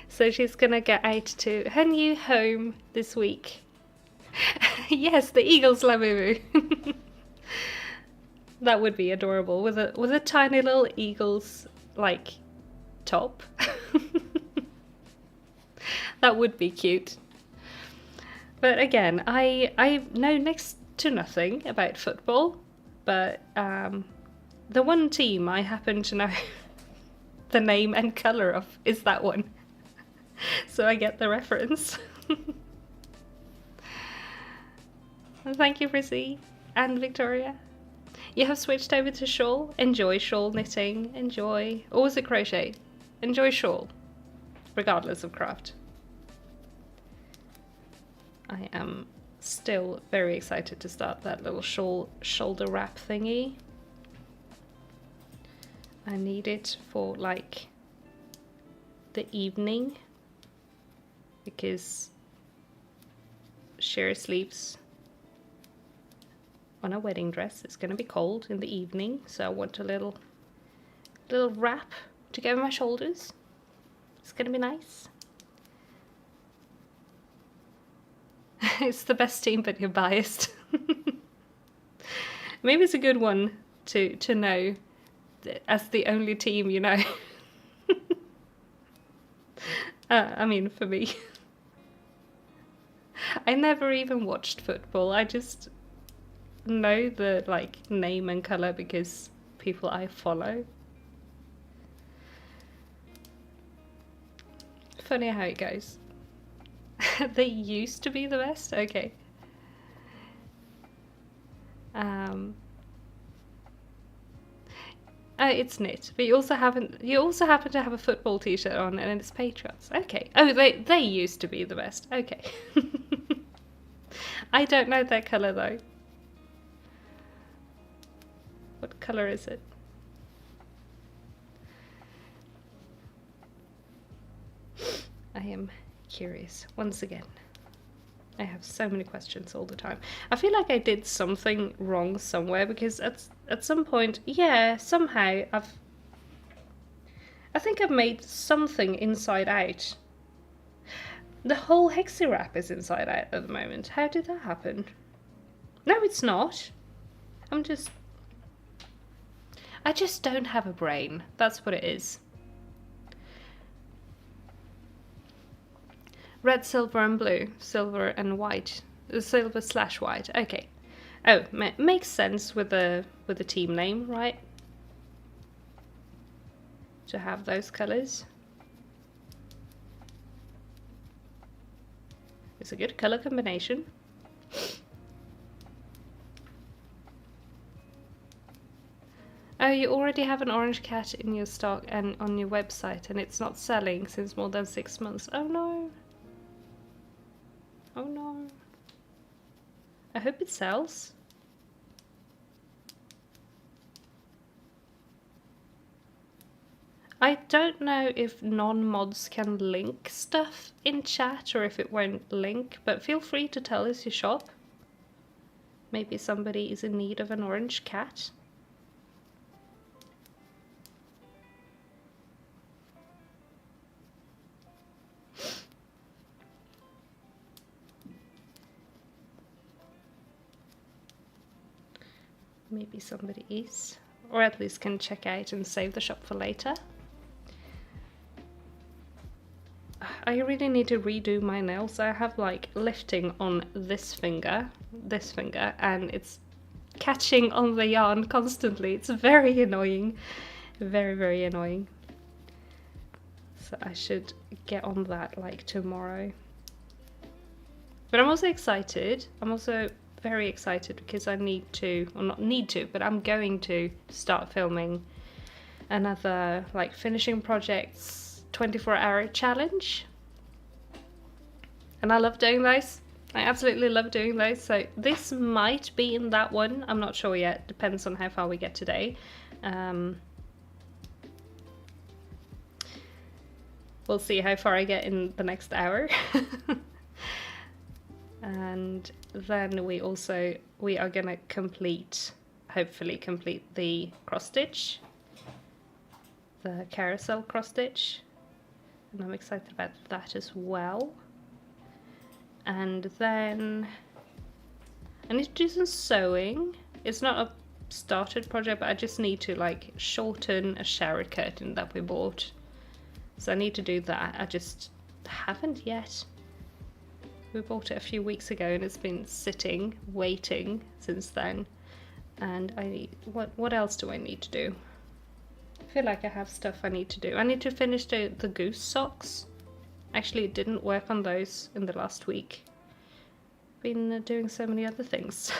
So she's gonna get out to her new home this week. Yes, the eagle's Labubu. That would be adorable with a tiny little eagle's like top. That would be cute. But again, I know next to nothing about football, but the one team I happen to know the name and colour of is that one. So I get the reference. Thank you, Frizzy and Victoria. You have switched over to shawl. Enjoy shawl knitting. Enjoy. Or was it crochet? Enjoy shawl, regardless of craft. I am still very excited to start that little shawl shoulder wrap thingy. I need it for like the evening, because Shaiyeh sleeps on a wedding dress. It's going to be cold in the evening, so I want a little wrap to go over my shoulders. It's going to be nice. It's the best team, but you're biased. Maybe it's a good one to know as the only team you know. I mean, for me. I never even watched football. I just know the like name and colour because people I follow. Funny how it goes. They used to be the best? Okay. It's knit, but you also happen to have a football t-shirt on, and it's Patriots. Okay. Oh, they used to be the best. Okay. I don't know that colour though. What colour is it? I am curious once again. I have so many questions all the time. I feel like I did something wrong somewhere, because at some point, yeah, somehow I think I've made something inside out. The whole Hexi wrap is inside out at the moment. How did that happen? No, it's not. I just don't have a brain. That's what it is. Red, silver and blue. Silver and white. Silver/white. Okay. Oh, makes sense with the team name, right? To have those colours. It's a good colour combination. Oh, you already have an orange cat in your stock and on your website, and it's not selling since more than 6 months. Oh no. Oh no. I hope it sells. I don't know if non-mods can link stuff in chat or if it won't link, but feel free to tell us your shop. Maybe somebody is in need of an orange cat. maybe somebody is, or at least can check out and save the shop for later. I really need to redo my nails. I have like lifting on this finger, and it's catching on the yarn constantly. It's very annoying, very, very annoying. So I should get on that like tomorrow. But I'm also excited. I'm also very excited because I need to, or not need to, but I'm going to start filming another like finishing projects 24-hour challenge. And I love doing those. I absolutely love doing those. So this might be in that one. I'm not sure yet. Depends on how far we get today. We'll see how far I get in the next hour. And then we are gonna hopefully complete the cross stitch, the carousel cross stitch, and I'm excited about that as well. And then I need to do some sewing. It's not a started project, but I just need to like shorten a shower curtain that we bought. So I need to do that. I just haven't yet. We bought it a few weeks ago and it's been sitting, waiting since then. And I need, what else do I need to do? I feel like I have stuff I need to do. I need to finish the goose socks. Actually, it didn't work on those in the last week. Been doing so many other things.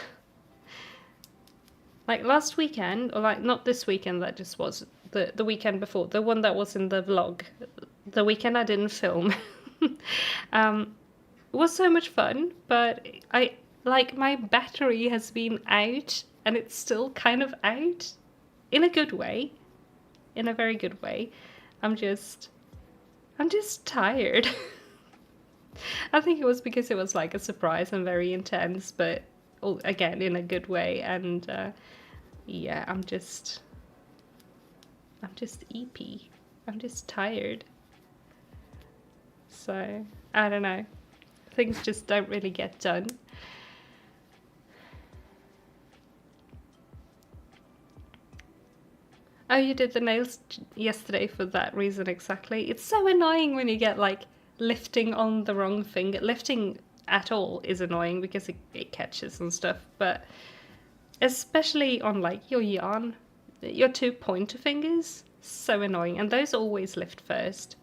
Like last weekend, or like not this weekend, that just was the weekend before, the one that was in the vlog, the weekend I didn't film. It was so much fun, but my battery has been out and it's still kind of out in a good way, in a very good way. I'm just tired. I think it was because it was like a surprise and very intense, but again in a good way. And yeah, I'm just EP. I'm just tired. So I don't know. Things just don't really get done. Oh, you did the nails yesterday for that reason exactly. It's so annoying when you get like lifting on the wrong finger. Lifting at all is annoying because it catches and stuff, but especially on like your yarn, your two pointer fingers, so annoying, and those always lift first.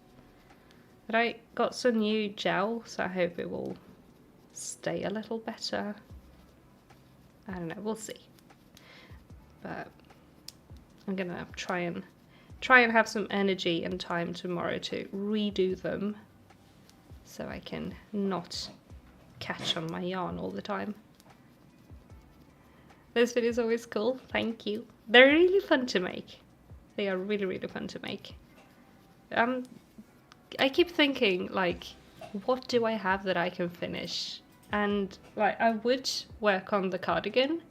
But I got some new gel, so I hope it will stay a little better. I don't know, we'll see. But I'm gonna try and have some energy and time tomorrow to redo them so I can not catch on my yarn all the time. Those videos are always cool, thank you. They're really fun to make. They are really, really fun to make. I keep thinking, like, what do I have that I can finish? And like, I would work on the cardigan,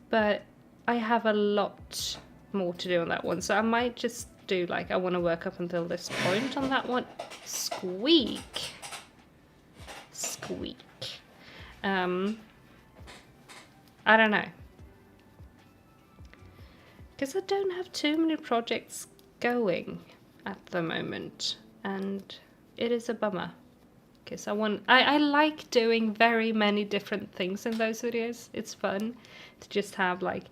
but I have a lot more to do on that one. So I might just do like, I want to work up until this point on that one. Squeak. Squeak. I don't know. Because I don't have too many projects going at the moment, and it is a bummer. Because I like doing very many different things in those videos. It's fun to just have like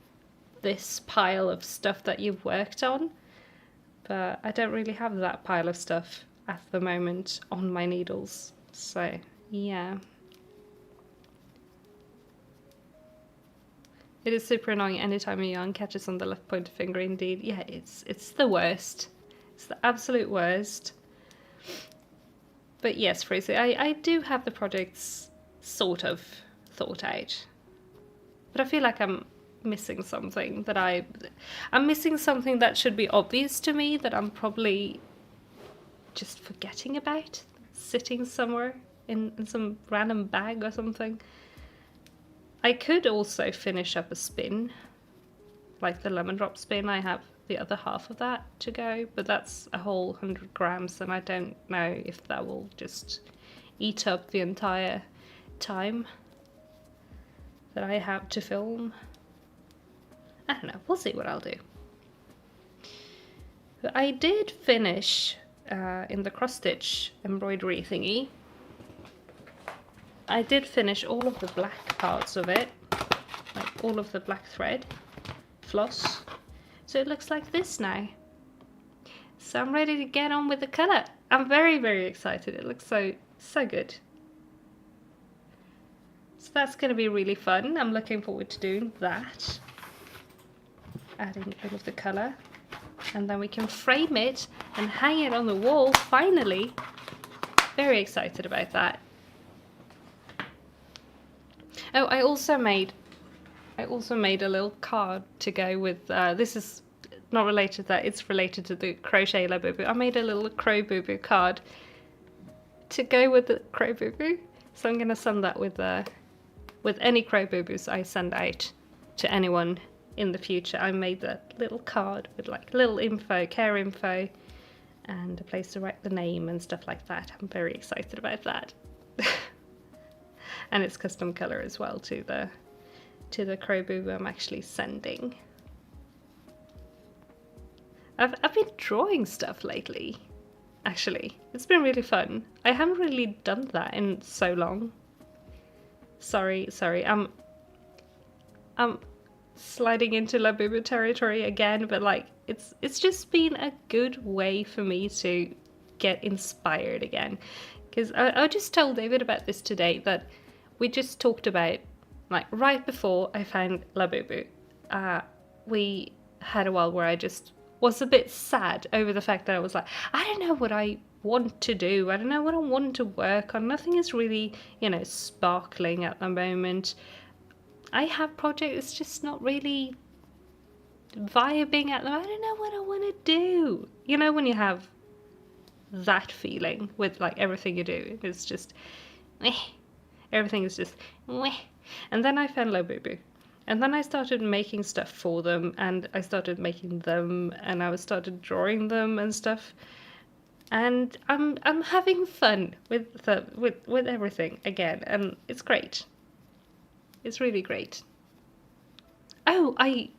this pile of stuff that you've worked on, but I don't really have that pile of stuff at the moment on my needles. So yeah, it is super annoying anytime a yarn catches on the left pointer finger. Indeed, yeah, it's the worst. It's the absolute worst. But yes, Fraser, I do have the projects sort of thought out, but I feel like I'm missing something that I'm missing something that should be obvious to me that I'm probably just forgetting about, sitting somewhere in some random bag or something. I could also finish up a spin, like the lemon drop spin. I have the other half of that to go, but that's a whole 100 grams, and I don't know if that will just eat up the entire time that I have to film. I don't know, we'll see what I'll do. But I did finish in the cross stitch embroidery thingy. I did finish all of the black parts of it, like all of the black thread floss. So it looks like this now. So I'm ready to get on with the colour. I'm very, very excited. It looks so good. So that's going to be really fun. I'm looking forward to doing that. Adding all of the colour. And then we can frame it and hang it on the wall, finally. Very excited about that. Oh, I also made a little card to go with, this is not related to that, it's related to the crochet La Boo Boo. I made a little Crow Boo Boo card to go with the Crow Boo Boo. So I'm going to send that with any Crow Boo Boos I send out to anyone in the future. I made that little card with like little info, care info, and a place to write the name and stuff like that. I'm very excited about that. And it's custom colour as well to the Crow Boo Boo I'm actually sending. I've been drawing stuff lately, actually. It's been really fun. I haven't really done that in so long. Sorry, I'm sliding into La Boo Boo territory again, but like it's just been a good way for me to get inspired again. Because I just told David about this today, that we just talked about, like, right before I found La Boo Boo, we had a while where I just was a bit sad over the fact that I was like, I don't know what I want to do. I don't know what I want to work on. Nothing is really, you know, sparkling at the moment. I have projects, it's just not really vibing at them. I don't know what I want to do. You know, when you have that feeling with like everything you do, it's just meh. Everything is just meh. And then I found La Boo Boo, and then I started making stuff for them, and I started making them, and I started drawing them and stuff, and I'm having fun with everything again, and it's great. It's really great. Oh, I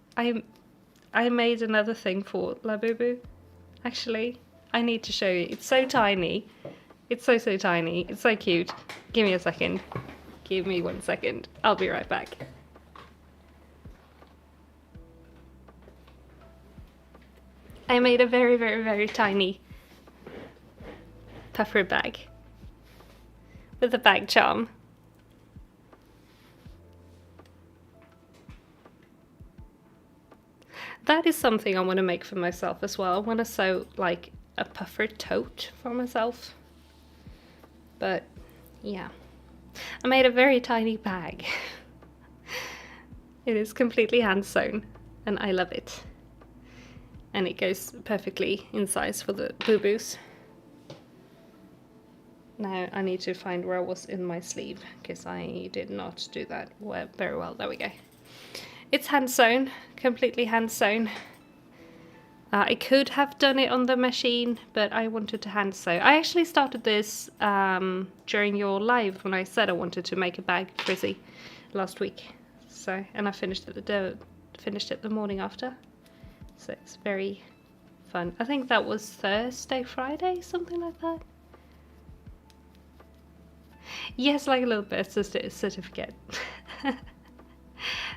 made another thing for La Boo Boo. Actually, I need to show you. It's so tiny. It's so tiny. It's so cute. Give me a second. Give me 1 second. I'll be right back. I made a very, very, very tiny puffer bag with a bag charm. That is something I want to make for myself as well. I want to sew like a puffer tote for myself. But yeah, I made a very tiny bag. It is completely hand sewn and I love it. And it goes perfectly in size for the Boo Boos. Now I need to find where I was in my sleeve, because I did not do that very well. There we go. It's hand sewn, completely hand sewn. I could have done it on the machine, but I wanted to hand sew. I actually started this during your live when I said I wanted to make a bag frizzy last week. So, and I finished it the morning after. So it's very fun. I think that was Thursday, Friday, something like that. Yes, like a little birth certificate.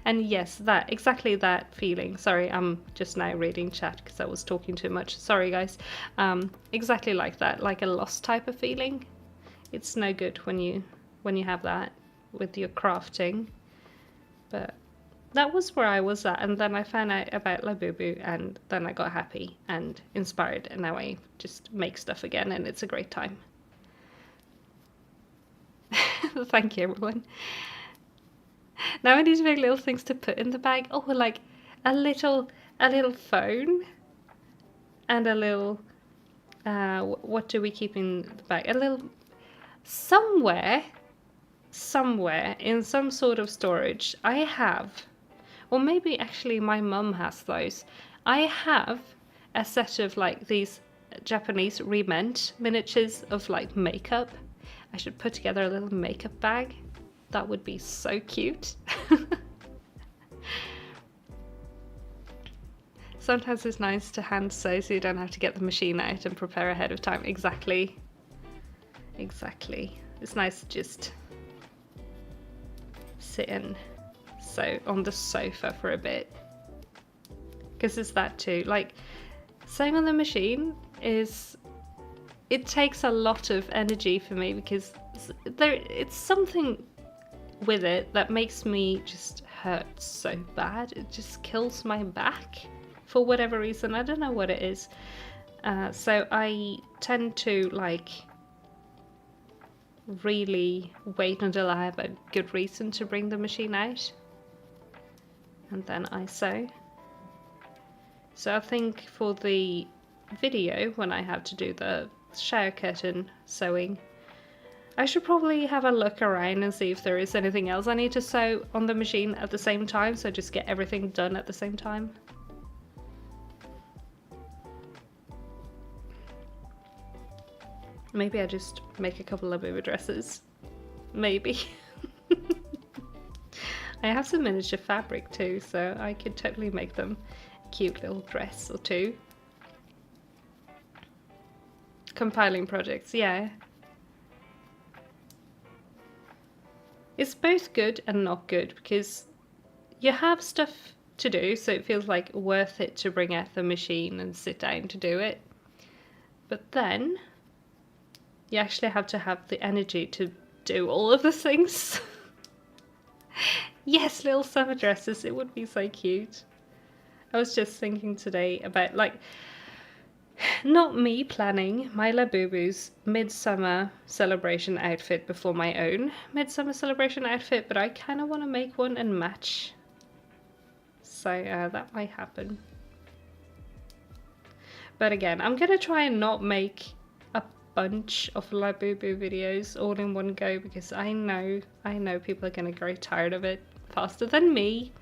And yes, exactly that feeling. Sorry, I'm just now reading chat because I was talking too much. Sorry, guys. Exactly like that, like a lost type of feeling. It's no good when you have that with your crafting. But that was where I was at, and then I found out about La Boo Boo, and then I got happy and inspired, and now I just make stuff again, and it's a great time. Thank you, everyone. Now I need to make little things to put in the bag. Oh, like a little phone and a little what do we keep in the bag? A little somewhere in some sort of storage I have, or maybe actually my mum has those. I have a set of like these Japanese remint miniatures of like makeup. I should put together a little makeup bag. That would be so cute. Sometimes it's nice to hand sew so you don't have to get the machine out and prepare ahead of time. Exactly. Exactly. It's nice to just sit and sew on the sofa for a bit. Because it's that too. Like, sewing on the machine it takes a lot of energy for me because it's something with it that makes me just hurt so bad. It just kills my back for whatever reason. I don't know what it is. So I tend to like really wait until I have a good reason to bring the machine out, and then I sew. So I think for the video, when I have to do the shower curtain sewing, I should probably have a look around and see if there is anything else I need to sew on the machine at the same time, so just get everything done at the same time. Maybe I just make a couple of baby dresses. Maybe. I have some miniature fabric too, so I could totally make them a cute little dress or two. Compiling projects, yeah. It's both good and not good because you have stuff to do, so it feels like worth it to bring out the machine and sit down to do it. But then you actually have to have the energy to do all of the things. Yes, little summer dresses, it would be so cute. I was just thinking today about, like, not me planning my Labubu's midsummer celebration outfit before my own midsummer celebration outfit, but I kind of want to make one and match. So that might happen. But again, I'm going to try and not make a bunch of Labubu videos all in one go because I know people are going to grow tired of it faster than me.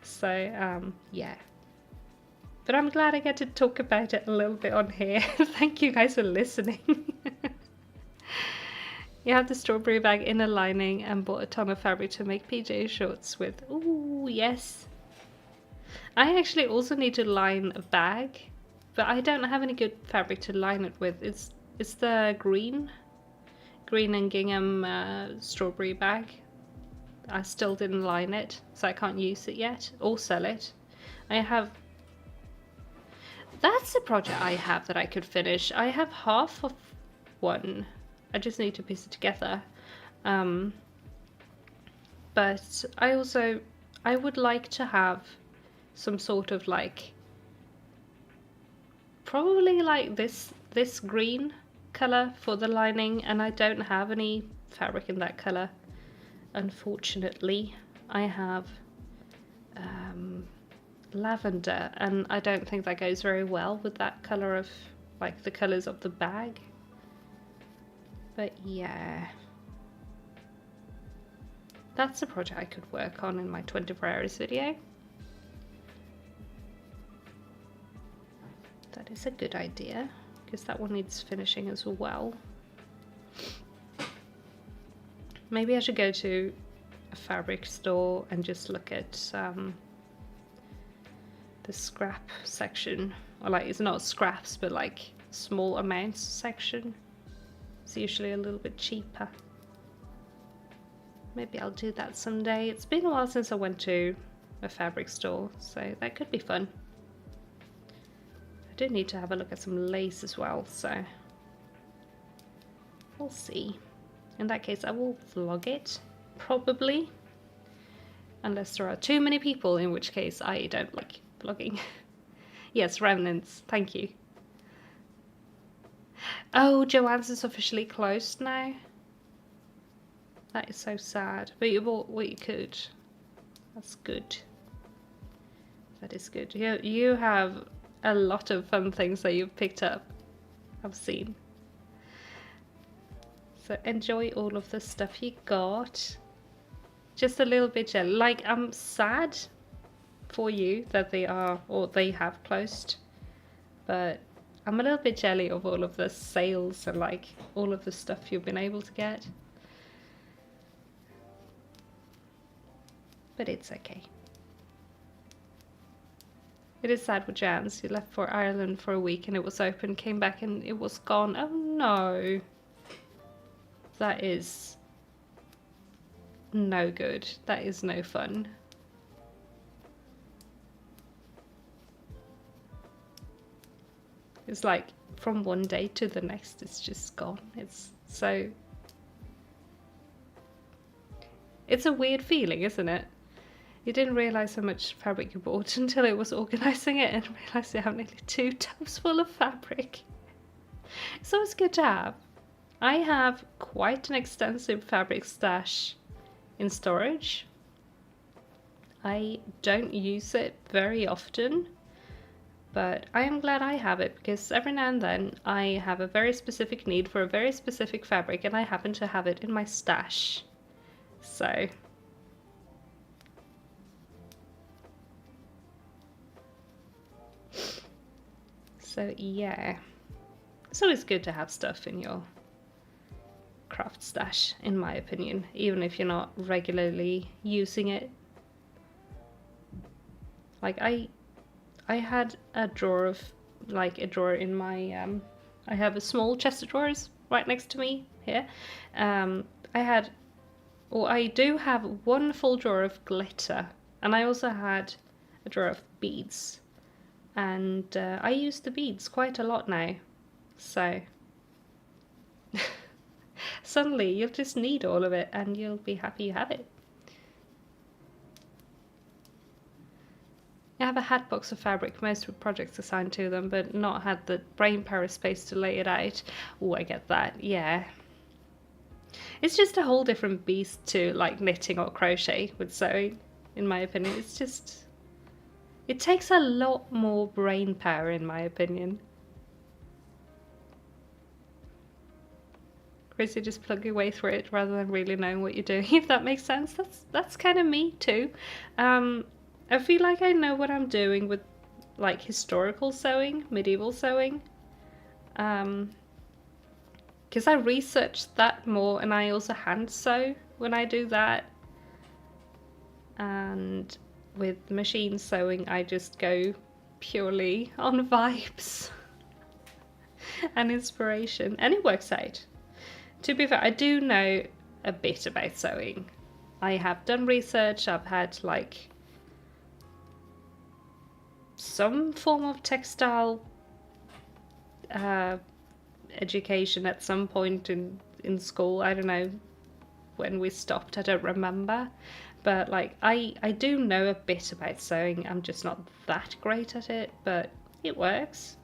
So yeah. But I'm glad I get to talk about it a little bit on here. Thank you guys for listening. You have the strawberry bag inner lining and bought a ton of fabric to make PJ shorts with. Ooh, yes. I actually also need to line a bag, but I don't have any good fabric to line it with. It's the green and gingham strawberry bag. I still didn't line it, so I can't use it yet or sell it. That's a project I have that I could finish. I have half of one. I just need to piece it together. But I would like to have some sort of like, probably like this green color for the lining, and I don't have any fabric in that color. Unfortunately, I have lavender, and I don't think that goes very well with that color of like the colors of the bag. But yeah, that's a project I could work on in my 24 hours video. That is a good idea because that one needs finishing as well. Maybe I should go to a fabric store and just look at the scrap section, or like, it's not scraps but like small amounts section. It's usually a little bit cheaper. Maybe I'll do that someday. It's been a while since I went to a fabric store, so that could be fun. I do need to have a look at some lace as well, so we'll see. In that case, I will vlog it, probably, unless there are too many people, in which case I don't like vlogging. Yes, remnants, thank you. Oh, Joann's is officially closed now. That is so sad. But you bought what you could. That's good. That is good. You have a lot of fun things that you've picked up, I've seen. So enjoy all of the stuff you got. Just a little bit jealous. Like, I'm sad for you that they are, or they have closed, but I'm a little bit jelly of all of the sales and like all of the stuff you've been able to get. But it's okay. It is sad with Jans. He left for Ireland for a week and it was open, came back and it was gone. Oh no. That is no good. That is no fun. It's like from one day to the next, it's just gone. It's so... It's a weird feeling, isn't it? You didn't realise how much fabric you bought until it was organising it and realised you have nearly 2 tubs full of fabric. It's always good to have. I have quite an extensive fabric stash in storage. I don't use it very often, but I am glad I have it because every now and then I have a very specific need for a very specific fabric and I happen to have it in my stash. So yeah, it's always good to have stuff in your craft stash, in my opinion, even if you're not regularly using it. Like I had a drawer of, like a drawer in my, I have a small chest of drawers right next to me here. I do have one full drawer of glitter, and I also had a drawer of beads. And I use the beads quite a lot now, so suddenly you'll just need all of it and you'll be happy you have it. I have a hat box of fabric, most of the projects assigned to them, but not had the brain power space to lay it out. Oh, I get that, yeah. It's just a whole different beast to like knitting or crochet with sewing, in my opinion. It's just... It takes a lot more brain power, in my opinion. Whereas you just plug your way through it rather than really knowing what you're doing, if that makes sense. That's kind of me too. I feel like I know what I'm doing with like historical sewing, medieval sewing. Because I research that more and I also hand sew when I do that. And with machine sewing, I just go purely on vibes and inspiration, and it works out. To be fair, I do know a bit about sewing. I have done research, I've had like some form of textile education at some point in school. I don't know when we stopped, I don't remember. But like I do know a bit about sewing. I'm just not that great at it, but it works.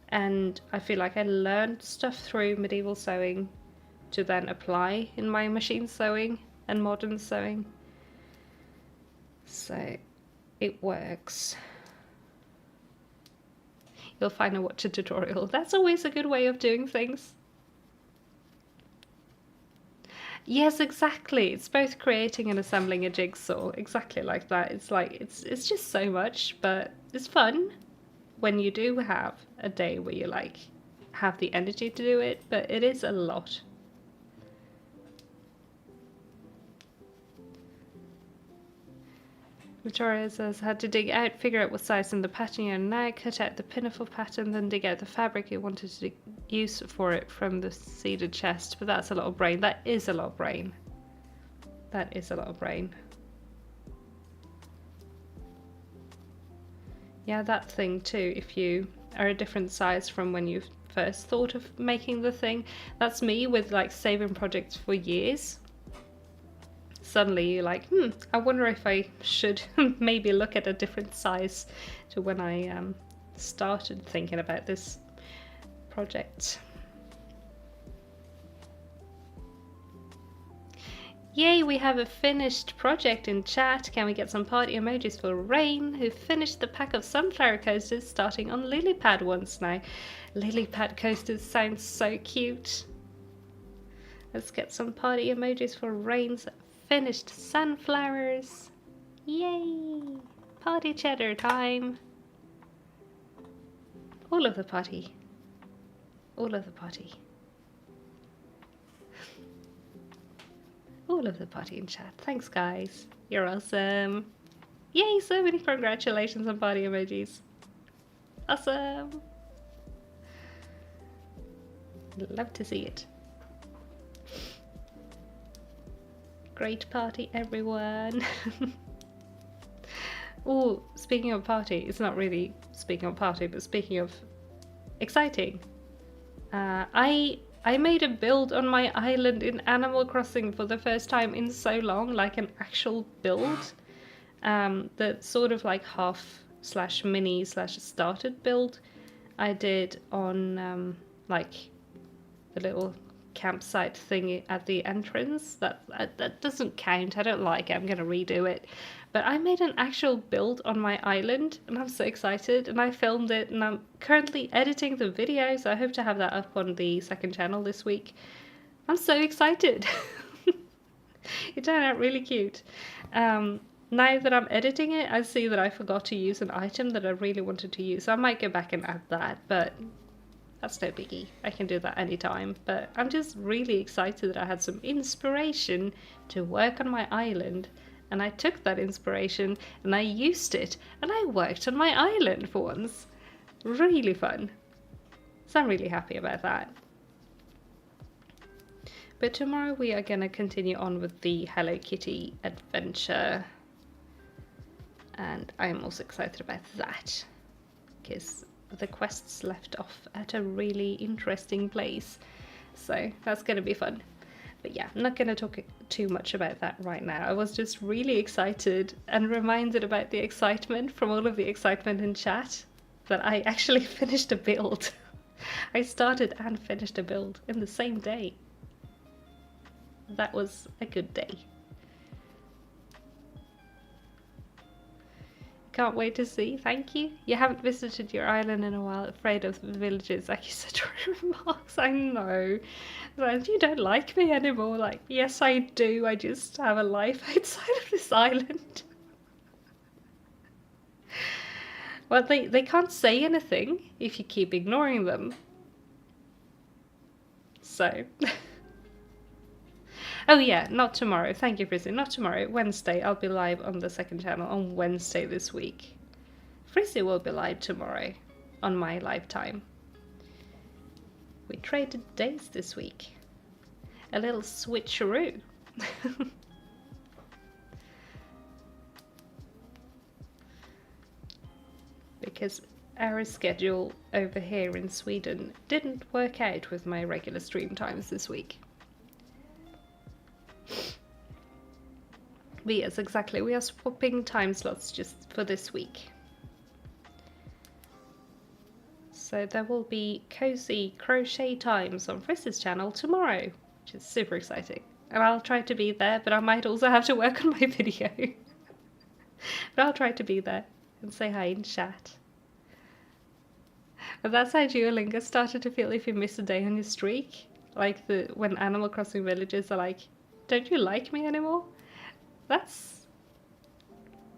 And I feel like I learned stuff through medieval sewing to then apply in my machine sewing and modern sewing. So it works. You'll find a watch a tutorial. That's always a good way of doing things. Yes, exactly. It's both creating and assembling a jigsaw. Exactly like that. It's like, it's just so much, but it's fun when you do have a day where you like have the energy to do it, but it is a lot. Victoria says, had to dig out, figure out what size in the pattern you're now, cut out the pinafore pattern, then dig out the fabric you wanted to use for it from the seeded chest. But that's a lot of brain. That is a lot of brain. That is a lot of brain. Yeah, that thing too, if you are a different size from when you first thought of making the thing. That's me with like saving projects for years. Suddenly you're like, I wonder if I should maybe look at a different size to when I started thinking about this project. Yay, we have a finished project in chat. Can we get some party emojis for Rain, who finished the pack of sunflower coasters starting on lily pad ones now. Lily pad coasters sounds so cute. Let's get some party emojis for Rain's finished sunflowers. Yay! Party cheddar time. All of the party. All of the party. All of the party in chat. Thanks guys. You're awesome. Yay, so many congratulations on party emojis. Awesome. Love to see it. Great party, everyone. Oh, speaking of party, it's not really speaking of party, but speaking of exciting. I made a build on my island in Animal Crossing for the first time in so long, like an actual build. The sort of like half slash mini slash started build I did on like the little campsite thing at the entrance. That doesn't count. I don't like it. I'm gonna redo it. But I made an actual build on my island and I'm so excited, and I filmed it and I'm currently editing the video, so I hope to have that up on the second channel this week. I'm so excited. It turned out really cute. Now that I'm editing it, I see that I forgot to use an item that I really wanted to use. So I might go back and add that, but that's no biggie. I can do that anytime. But I'm just really excited that I had some inspiration to work on my island. And I took that inspiration and I used it. And I worked on my island for once. Really fun. So I'm really happy about that. But tomorrow we are going to continue on with the Hello Kitty adventure. And I'm also excited about that. Because the quests left off at a really interesting place. So that's going to be fun. But yeah, I'm not going to talk too much about that right now. I was just really excited and reminded about the excitement from all of the excitement in chat that I actually finished a build. I started and finished a build in the same day. That was a good day. Can't wait to see. Thank you. You haven't visited your island in a while, afraid of the villages, accusatory remarks. I know. Like, you don't like me anymore. Like, yes, I do. I just have a life outside of this island. Well, they can't say anything if you keep ignoring them. So. Oh yeah, not tomorrow. Thank you, Frizzy. Not tomorrow. Wednesday. I'll be live on the second channel on Wednesday this week. Frizzy will be live tomorrow on my live time. We traded days this week. A little switcheroo. Because our schedule over here in Sweden didn't work out with my regular stream times this week. But yes, exactly. We are swapping time slots just for this week. So there will be cozy crochet times on Frizzy's channel tomorrow, which is super exciting. And I'll try to be there, but I might also have to work on my video. But I'll try to be there and say hi in chat. And that's how Duolingo started to feel if you miss a day on your streak. Like when Animal Crossing villagers are like, don't you like me anymore? That's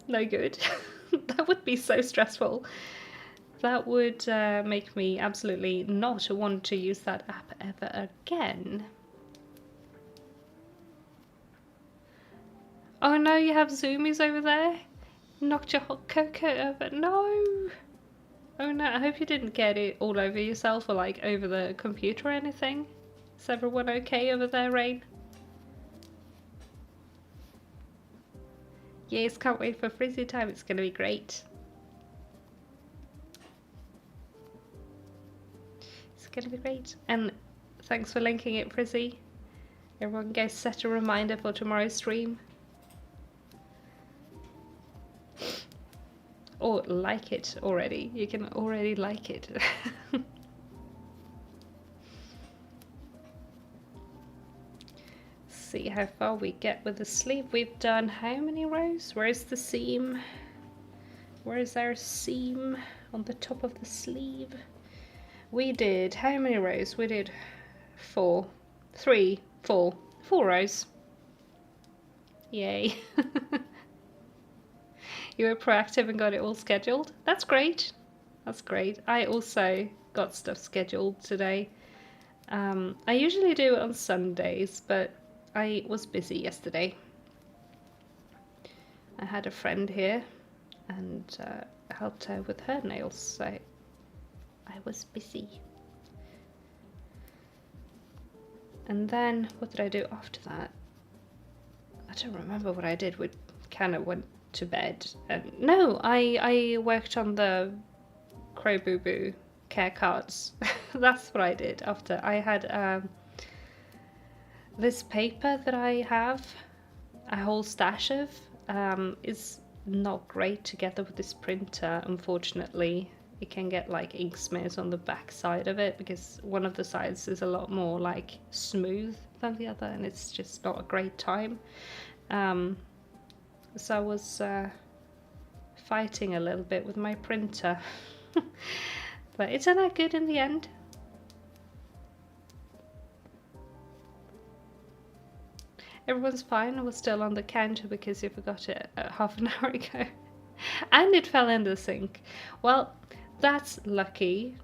no good. That would be so stressful. That would make me absolutely not want to use that app ever again. Oh no, you have zoomies over there? Knocked your hot cocoa over. No! Oh no, I hope you didn't get it all over yourself or like over the computer or anything. Is everyone okay over there, Rain? Yes, can't wait for Frizzy time. It's going to be great. It's going to be great. And thanks for linking it, Frizzy. Everyone go set a reminder for tomorrow's stream. Or like it already. You can already like it. See how far we get with the sleeve. We've done how many rows? Where's the seam? Where is our seam on the top of the sleeve? We did how many rows? We did 4 rows. Yay. You were proactive and got it all scheduled. That's great. That's great. I also got stuff scheduled today. I usually do it on Sundays, but I was busy yesterday. I had a friend here and helped her with her nails, so I was busy. And then what did I do after that? I don't remember what I did. We kind of went to bed. And no, I worked on the Crow Boo Boo care cards. That's what I did after. I had this paper that I have a whole stash of. Is not great together with this printer, unfortunately. It can get like ink smears on the back side of it because one of the sides is a lot more like smooth than the other, and it's just not a great time. So I was fighting a little bit with my printer, but it turned out good in the end. Everyone's fine. I was still on the counter because you forgot it half an hour ago. And it fell in the sink. Well, that's lucky.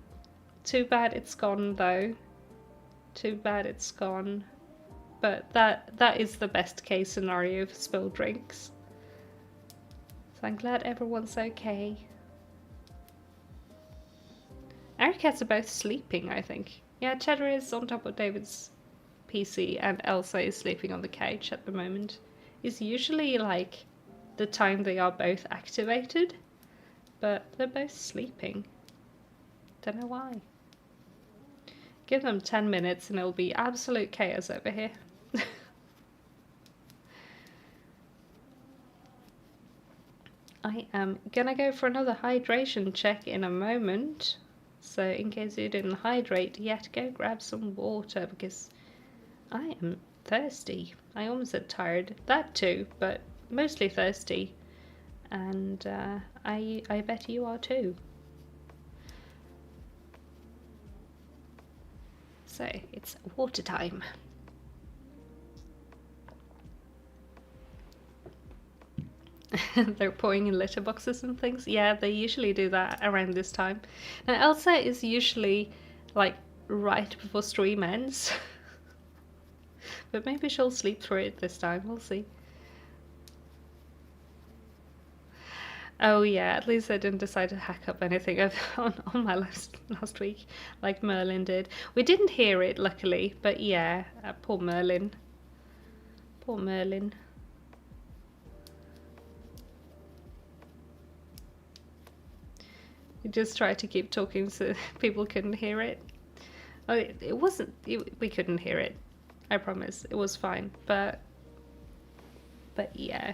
Too bad it's gone though. Too bad it's gone. But that is the best case scenario for spilled drinks. So I'm glad everyone's okay. Our cats are both sleeping, I think. Yeah, Cheddar is on top of David's PC and Elsa is sleeping on the couch at the moment. It's usually like the time they are both activated, but they're both sleeping. Don't know why. Give them 10 minutes and it'll be absolute chaos over here. I am gonna go for another hydration check in a moment. So in case you didn't hydrate yet, go grab some water because I am thirsty. I almost said tired. That too, but mostly thirsty. And I bet you are too. So it's water time. They're pouring in litter boxes and things. Yeah, they usually do that around this time. Now Elsa is usually like right before stream ends. But maybe she'll sleep through it this time, we'll see. Oh yeah, at least I didn't decide to hack up anything on my last week, like Merlin did. We didn't hear it, luckily, but yeah, poor Merlin. Poor Merlin. We just tried to keep talking so people couldn't hear it. Oh, it wasn't, we couldn't hear it. I promise, it was fine, but yeah.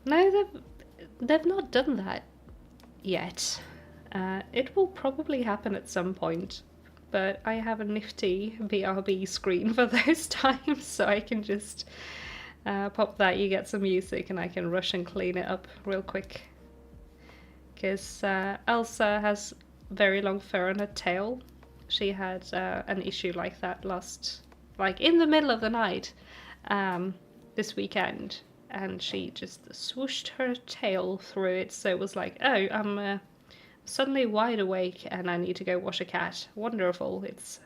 No, they've not done that yet. It will probably happen at some point, but I have a nifty BRB screen for those times, so I can just pop that, you get some music, and I can rush and clean it up real quick. Because Elsa has very long fur on her tail. She had an issue like that like in the middle of the night this weekend, and she just swooshed her tail through it, so it was like, oh, I'm suddenly wide awake and I need to go wash a cat. Wonderful, it's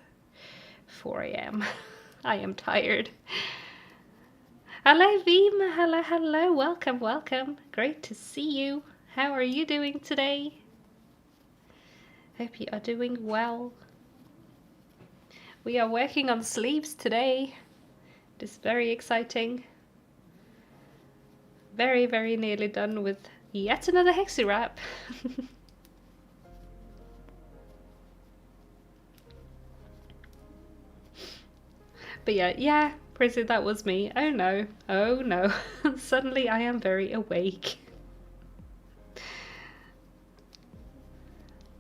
4 AM. I am tired. Hello Veem, hello, welcome, great to see you. How are you doing today? Hope you are doing well. We are working on sleeves today. It is very exciting. Very, very nearly done with yet another Hexi wrap. But yeah, Prissy, that was me. Oh no, suddenly I am very awake.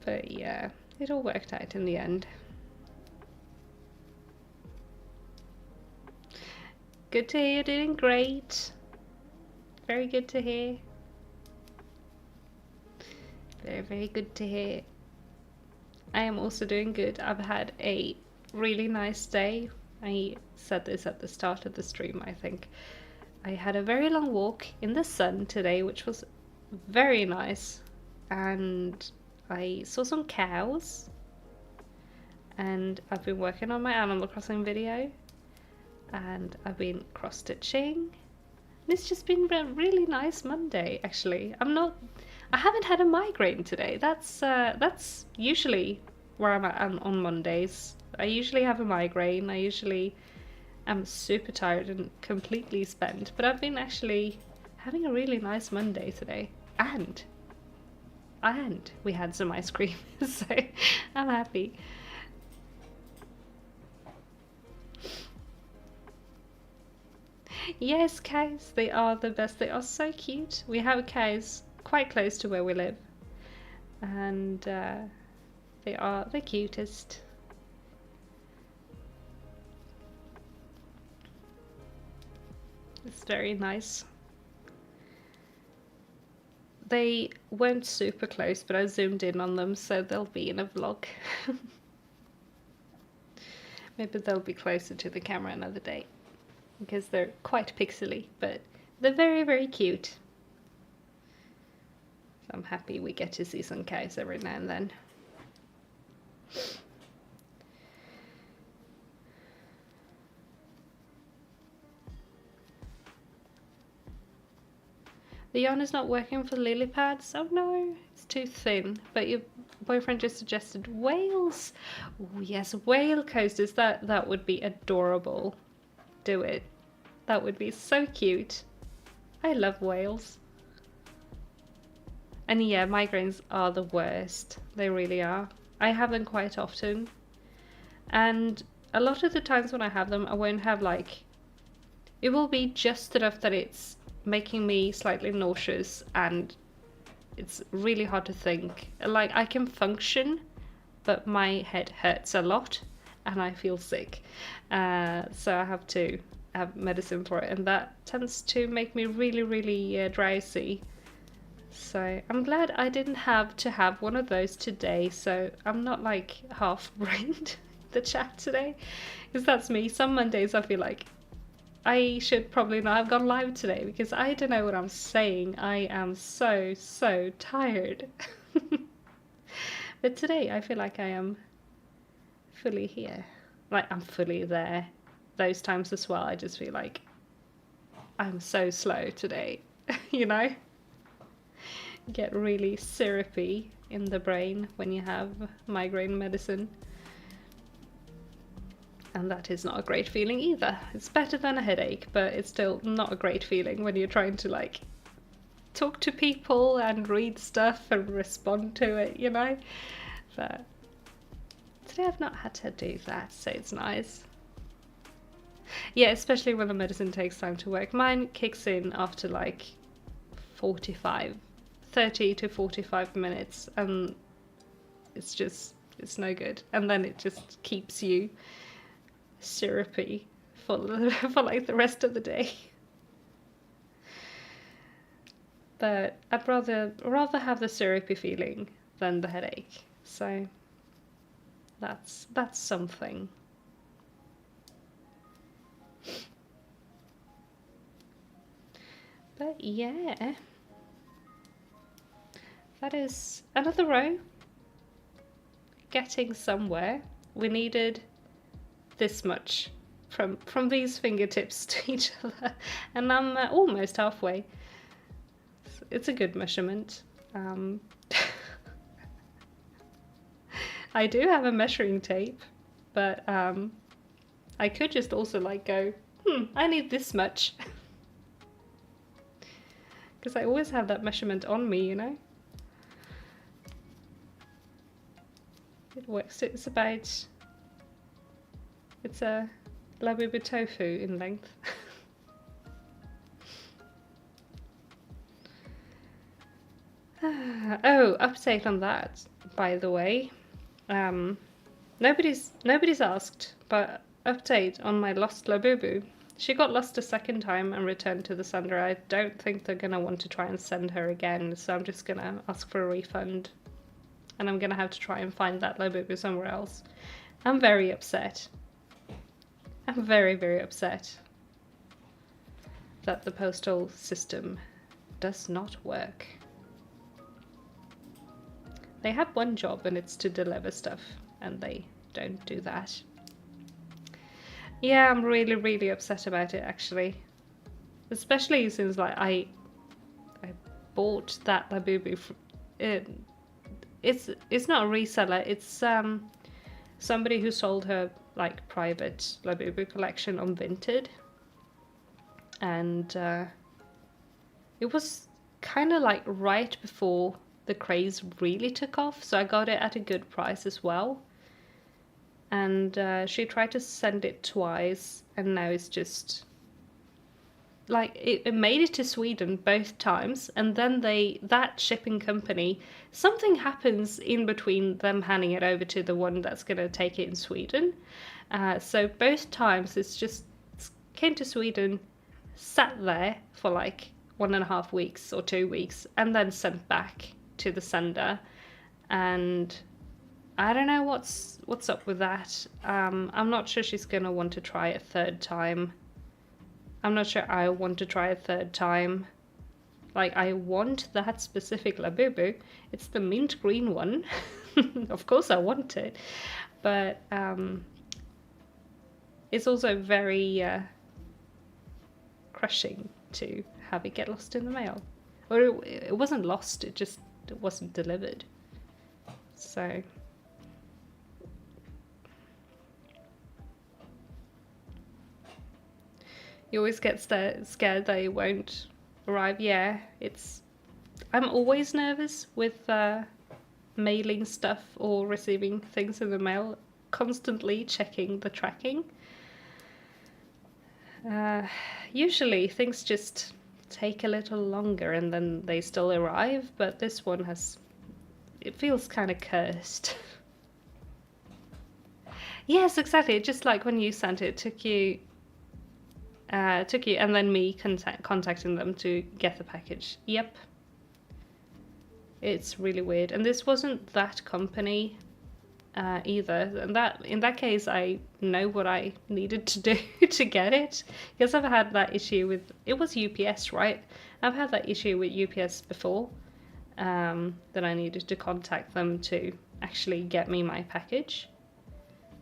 But yeah, it all worked out in the end. Good to hear you're doing great. Very good to hear. Very, very good to hear. I am also doing good. I've had a really nice day. I said this at the start of the stream, I think. I had a very long walk in the sun today, which was very nice. And I saw some cows. And I've been working on my Animal Crossing video. And I've been cross-stitching. It's just been a really nice Monday, actually. I haven't had a migraine today. That's usually where I'm at on Mondays. I usually have a migraine. I usually am super tired and completely spent. But I've been actually having a really nice Monday today. And we had some ice cream, so I'm happy. Yes, cows, they are the best. They are so cute. We have cows quite close to where we live, and they are the cutest. It's very nice. They weren't super close, but I zoomed in on them, so they'll be in a vlog. Maybe they'll be closer to the camera another day, because they're quite pixely, but they're very, very cute. So I'm happy we get to see some cows every now and then. The yarn is not working for lily pads. Oh no, it's too thin. But your boyfriend just suggested whales. Oh yes, whale coasters. That would be adorable. Do it. That would be so cute. I love whales. And yeah, migraines are the worst. They really are. I have them quite often. And a lot of the times when I have them, I won't have like... It will be just enough that it's making me slightly nauseous and it's really hard to think. Like, I can function, but my head hurts a lot and I feel sick. So I have to have medicine for it, and that tends to make me really, really drowsy. So I'm glad I didn't have to have one of those today, so I'm not like half-brained the chat today, because that's me. Some Mondays I feel like I should probably not have gone live today because I don't know what I'm saying. I am so tired. But today I feel like I am fully here. Like, I'm fully there. Those times as well, I just feel like I'm so slow today, you know? Get really syrupy in the brain when you have migraine medicine. And that is not a great feeling either. It's better than a headache, but it's still not a great feeling when you're trying to like talk to people and read stuff and respond to it, you know? But today I've not had to do that, so it's nice. Yeah, especially when the medicine takes time to work. Mine kicks in after like 30 to 45 minutes, and it's no good. And then it just keeps you syrupy for like the rest of the day. But I'd rather have the syrupy feeling than the headache. So that's something. But yeah, that is another row. Getting somewhere. We needed this much from these fingertips to each other, and I'm almost halfway. It's a good measurement. I do have a measuring tape, but I could just also like go, I need this much, because I always have that measurement on me, you know. It works. It's a labubu tofu in length. Oh, update on that, by the way. Nobody's asked, but update on my lost labubu. She got lost a second time and returned to the sender. I don't think they're gonna want to try and send her again, so I'm just gonna ask for a refund. And I'm gonna have to try and find that labubu somewhere else. I'm very upset. I'm very, very upset that the postal system does not work. They have one job, and it's to deliver stuff, and they don't do that. Yeah, I'm really, really upset about it, actually. especially since like I bought that Labubu. It's not a reseller. It's somebody who sold her like private Labubu collection on Vinted, and it was kind of like right before the craze really took off, so I got it at a good price as well. And she tried to send it twice, and now it's just like it made it to Sweden both times, and then that shipping company, something happens in between them handing it over to the one that's going to take it in Sweden. So both times it came to Sweden, sat there for like 1.5 weeks or 2 weeks, and then sent back to the sender. And I don't know what's up with that. I'm not sure she's gonna want to try a third time. I'm not sure I want to try a third time. Like, I want that specific Labubu. It's the mint green one. Of course I want it. But it's also very crushing to have it get lost in the mail. Or it wasn't lost, it wasn't delivered. So you always get scared they won't arrive. Yeah, I'm always nervous with mailing stuff or receiving things in the mail, constantly checking the tracking. Usually things just take a little longer and then they still arrive, but this one it feels kind of cursed. Yes, exactly. Just like when you sent it, took you and then me contacting them to get the package. Yep. It's really weird. And this wasn't that company either. And in that case, I know what I needed to do to get it. Because I've had that issue with, it was UPS, right? I've had that issue with UPS before, that I needed to contact them to actually get me my package.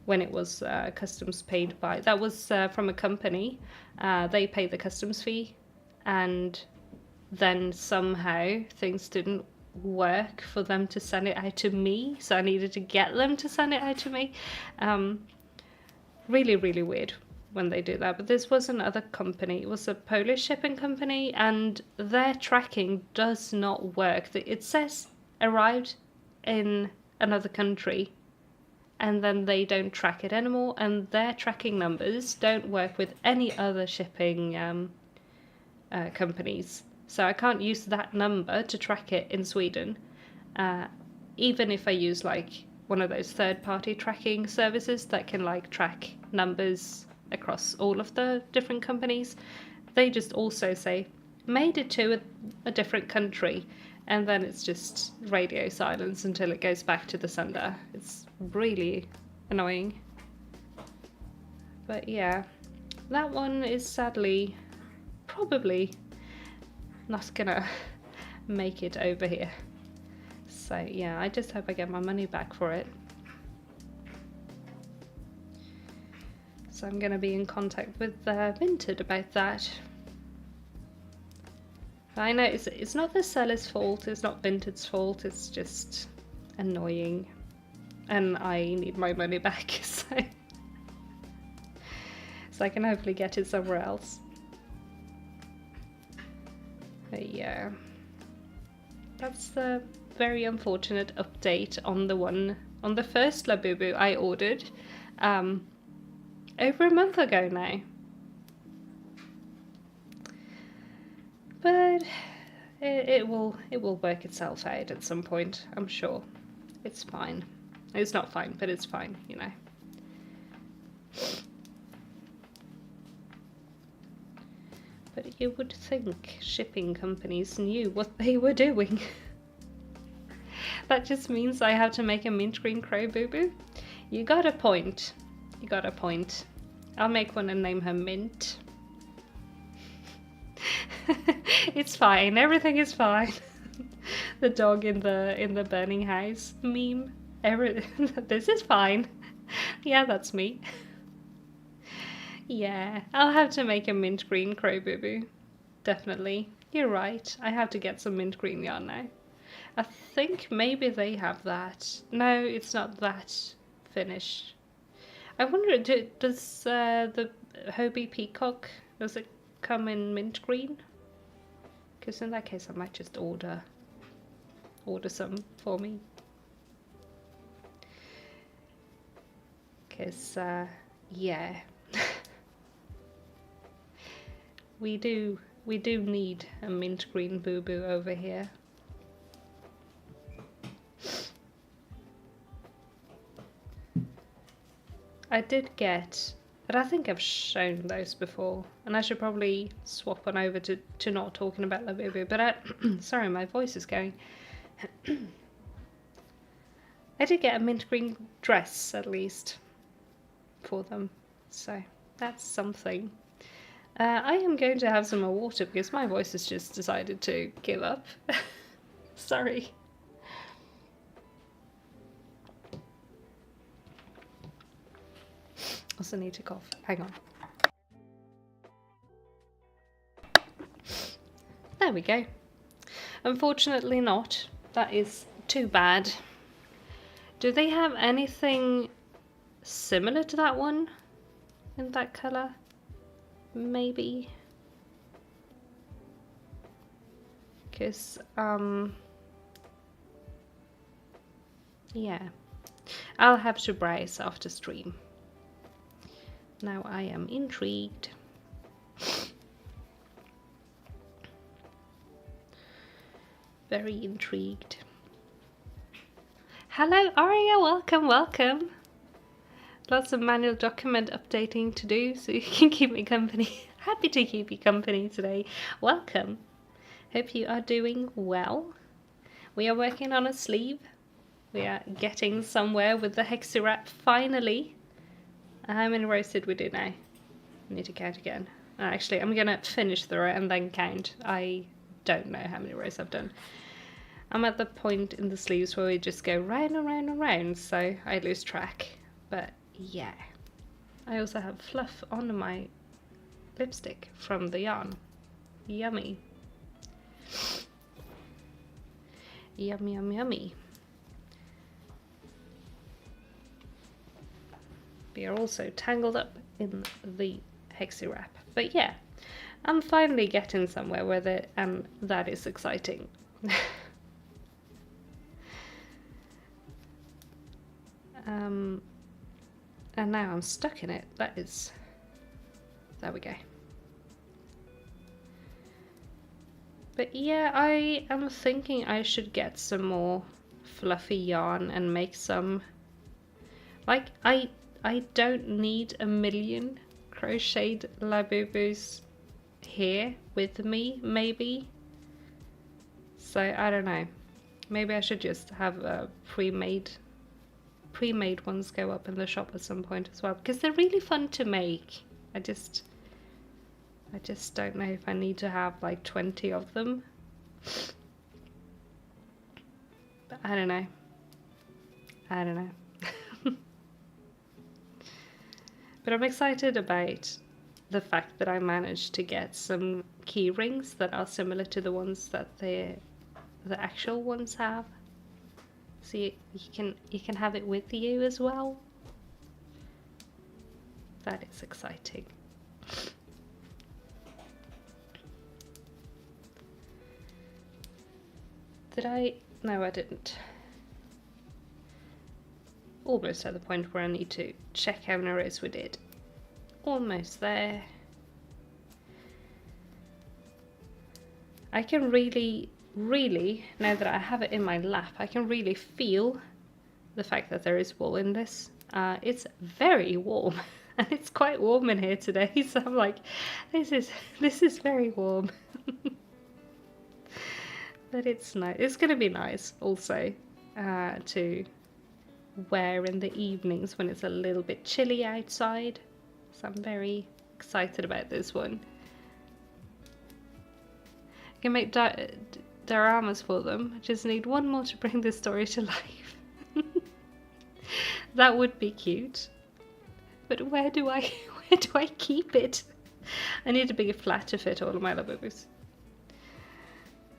When it was customs paid by, that was from a company. They paid the customs fee, and then somehow things didn't work for them to send it out to me, so I needed to get them to send it out to me. Really, really weird when they do that. But this was another company. It was a Polish shipping company, and their tracking does not work. It says arrived in another country, and then they don't track it anymore, and their tracking numbers don't work with any other shipping companies. So I can't use that number to track it in Sweden, even if I use like one of those third-party tracking services that can like track numbers across all of the different companies. They just also say, made it to a different country, and then it's just radio silence until it goes back to the sender. It's really annoying. But yeah, that one is sadly probably not gonna make it over here. So yeah, I just hope I get my money back for it. So I'm gonna be in contact with Vinted about that. I know it's not the seller's fault, it's not Vinted's fault, it's just annoying. And I need my money back, so I can hopefully get it somewhere else. But yeah, that's the very unfortunate update on the first Labubu I ordered over a month ago now. But it will work itself out at some point, I'm sure. It's fine. It's not fine, but it's fine, you know. But you would think shipping companies knew what they were doing. That just means I have to make a mint green crow boo-boo. You got a point. You got a point. I'll make one and name her Mint. It's fine. Everything is fine. The dog in the burning house meme. This is fine. Yeah, that's me. Yeah, I'll have to make a mint green crow boo-boo. definitely. You're right. I have to get some mint green yarn now. I think maybe they have that. No, it's not that finish. I wonder, does the Hobie Peacock, does it come in mint green? Because in that case I might just order some for me. Because, yeah. we do need a mint green boo-boo over here. I did get, but I think I've shown those before, and I should probably swap on over to not talking about La Boo Boo, but sorry, my voice is going. I did get a mint green dress, at least, for them, so that's something. I am going to have some more water because my voice has just decided to give up. Sorry. Also need to cough. Hang on. There we go. Unfortunately not. That is too bad. Do they have anything similar to that one in that colour? Maybe. Because, yeah. I'll have to browse after stream. Now I am intrigued. Very intrigued. Hello Aria, welcome, welcome. Lots of manual document updating to do so you can keep me company. Happy to keep you company today. Welcome. Hope you are doing well. We are working on a sleeve. We are getting somewhere with the Hexi wrap finally. How many rows did we do now? I need to count again. Actually, I'm gonna finish the row and then count. I don't know how many rows I've done. I'm at the point in the sleeves where we just go round and round and round, so I lose track. But yeah. I also have fluff on my lipstick from the yarn. Yummy. Yum, yum, yummy. We are also tangled up in the Hexi wrap. But yeah, I'm finally getting somewhere with it, and that is exciting. And now I'm stuck in it. That is... There we go. But yeah, I am thinking I should get some more fluffy yarn and make some... Like, I don't need a million crocheted Labubu's here with me, maybe. So, I don't know. Maybe I should just have a pre-made ones go up in the shop at some point as well, because they're really fun to make. I just don't know if I need to have like 20 of them. But I don't know. But I'm excited about the fact that I managed to get some key rings that are similar to the ones that the actual ones have. So you can have it with you as well. That is exciting. Did I? No, I didn't. Almost at the point where I need to check how many rows we did. Almost there. I can really, now that I have it in my lap, I can really feel the fact that there is wool in this. It's very warm, and it's quite warm in here today, so I'm like, this is very warm. But it's nice. It's gonna be nice also to wear in the evenings when it's a little bit chilly outside. So I'm very excited about this one. I can make dioramas for them. I just need one more to bring this story to life. That would be cute. But where do I keep it? I need a bigger flat to fit all of my Labubus.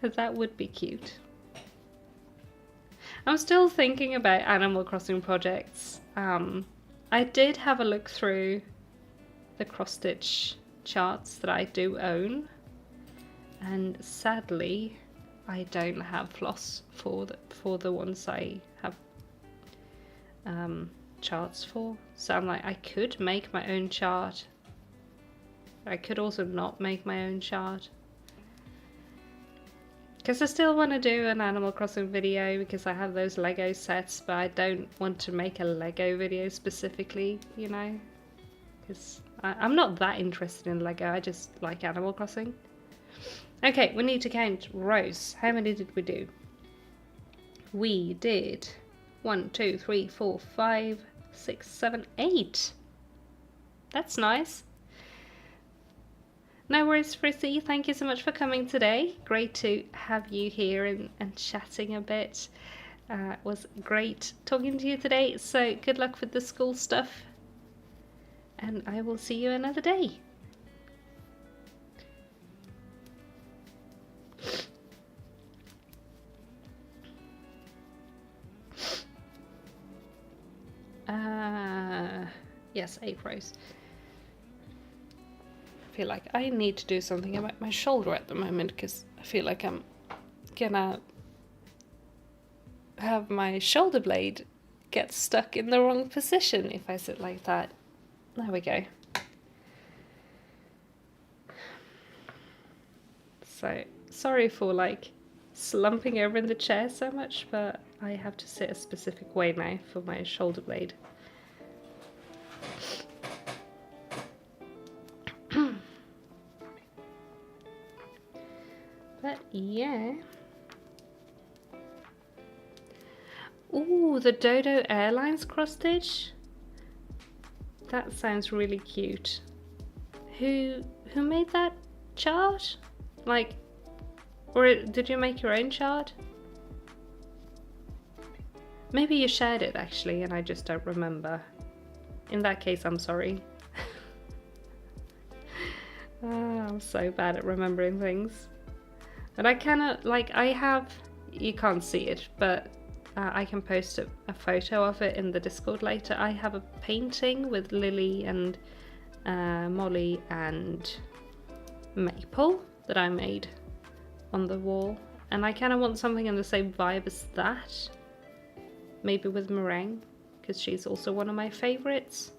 That would be cute. I'm still thinking about Animal Crossing projects. I did have a look through the cross stitch charts that I do own, and sadly I don't have floss for the ones I have charts for. So I'm like, I could make my own chart. I could also not make my own chart, because I still want to do an Animal Crossing video because I have those Lego sets, but I don't want to make a Lego video specifically, you know, because I'm not that interested in Lego, I just like Animal Crossing. Okay, we need to count rows. How many did we do? We did 1, 2, 3, 4, 5, 6, 7, 8. That's nice. No worries, Frissy. Thank you so much for coming today. Great to have you here and chatting a bit. It was great talking to you today. So good luck with the school stuff. And I will see you another day. Yes, 8 rows. I feel like I need to do something about my shoulder at the moment, because I feel like I'm gonna have my shoulder blade get stuck in the wrong position if I sit like that. There we go. So sorry for like slumping over in the chair so much, but I have to sit a specific way now for my shoulder blade. But yeah. Ooh, the Dodo Airlines cross stitch. That sounds really cute. Who made that chart? Like, or did you make your own chart? Maybe you shared it actually and I just don't remember. In that case, I'm sorry. I'm so bad at remembering things. But I cannot, like, I have, you can't see it, but I can post a photo of it in the Discord later. I have a painting with Lily and Molly and Maple that I made on the wall. And I kind of want something in the same vibe as that. Maybe with Meringue, because she's also one of my favorites.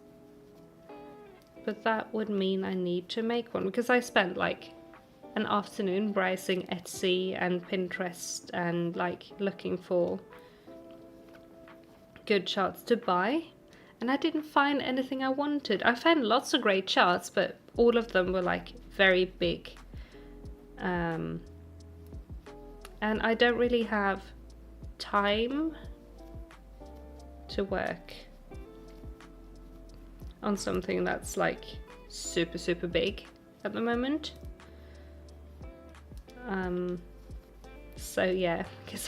But that would mean I need to make one, because I spent like an afternoon browsing Etsy and Pinterest and like looking for good charts to buy, and I didn't find anything I wanted. I found lots of great charts, but all of them were like very big, and I don't really have time to work on something that's like super big at the moment. So yeah, because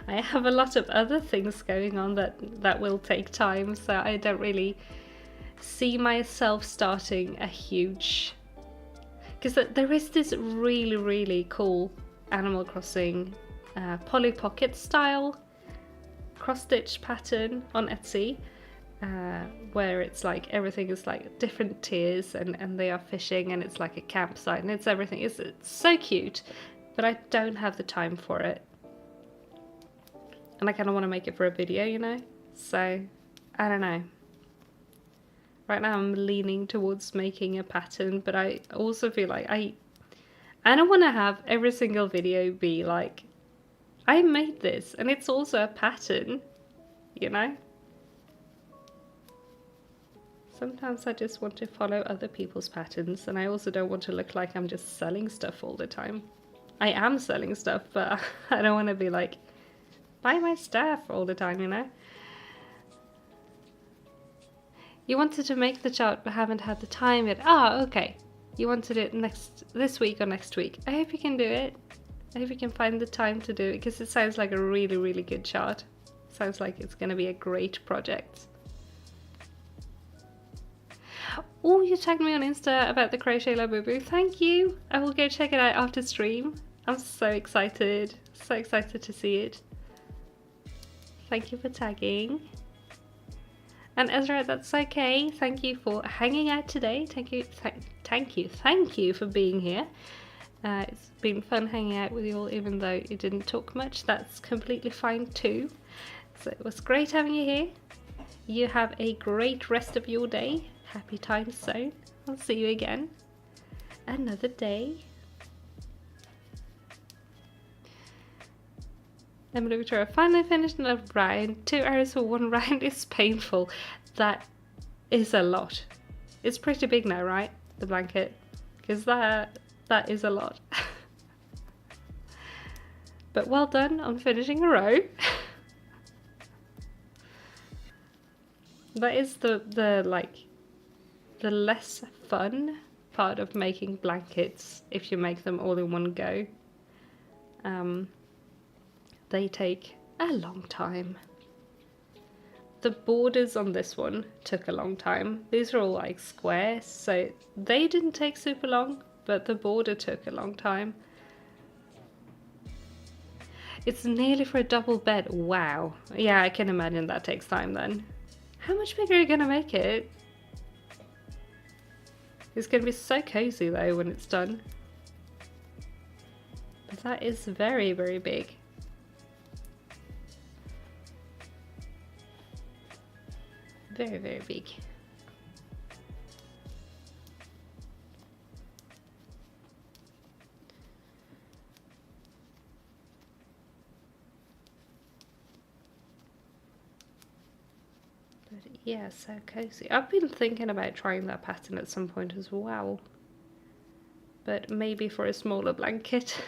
I have a lot of other things going on that will take time, so I don't really see myself starting a huge, because there is this really cool Animal Crossing Polly Pocket style cross stitch pattern on Etsy, where it's like everything is like different tiers and they are fishing and it's like a campsite and it's everything. It's so cute, but I don't have the time for it, and I kind of want to make it for a video, you know, so I don't know. Right now I'm leaning towards making a pattern, but I also feel like I don't want to have every single video be like, I made this and it's also a pattern, you know. Sometimes I just want to follow other people's patterns, and I also don't want to look like I'm just selling stuff all the time. I am selling stuff, but I don't want to be like, buy my stuff all the time, you know? You wanted to make the chart but haven't had the time yet. Ah, okay. You wanted it this week or next week. I hope you can do it. I hope you can find the time to do it, because it sounds like a really good chart. Sounds like it's going to be a great project. Oh, you tagged me on Insta about the Crochet Labubu. Thank you. I will go check it out after stream. I'm so excited to see it. Thank you for tagging. And Ezra, that's okay. Thank you for hanging out today. Thank you for being here. It's been fun hanging out with you all, even though you didn't talk much. That's completely fine too. So it was great having you here. You have a great rest of your day. Happy time zone. I'll see you again another day. Emily Victoria, finally finished another round. 2 hours for one round is painful. That is a lot. It's pretty big now, right? The blanket. Because that is a lot. But well done on finishing a row. That is the less fun part of making blankets if you make them all in one go. They take a long time. The borders on this one took a long time. These are all like squares, so they didn't take super long, but the border took a long time. It's nearly for a double bed. Wow. Yeah, I can imagine that takes time then. How much bigger are you gonna make it? It's gonna be so cozy though when it's done. But that is very, very big. Very, very big. But yeah, so cozy. I've been thinking about trying that pattern at some point as well. But maybe for a smaller blanket.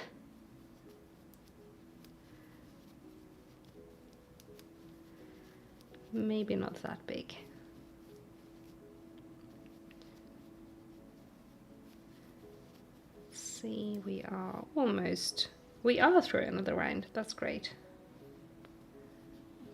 Maybe not that big. Let's see, we are through another round. That's great.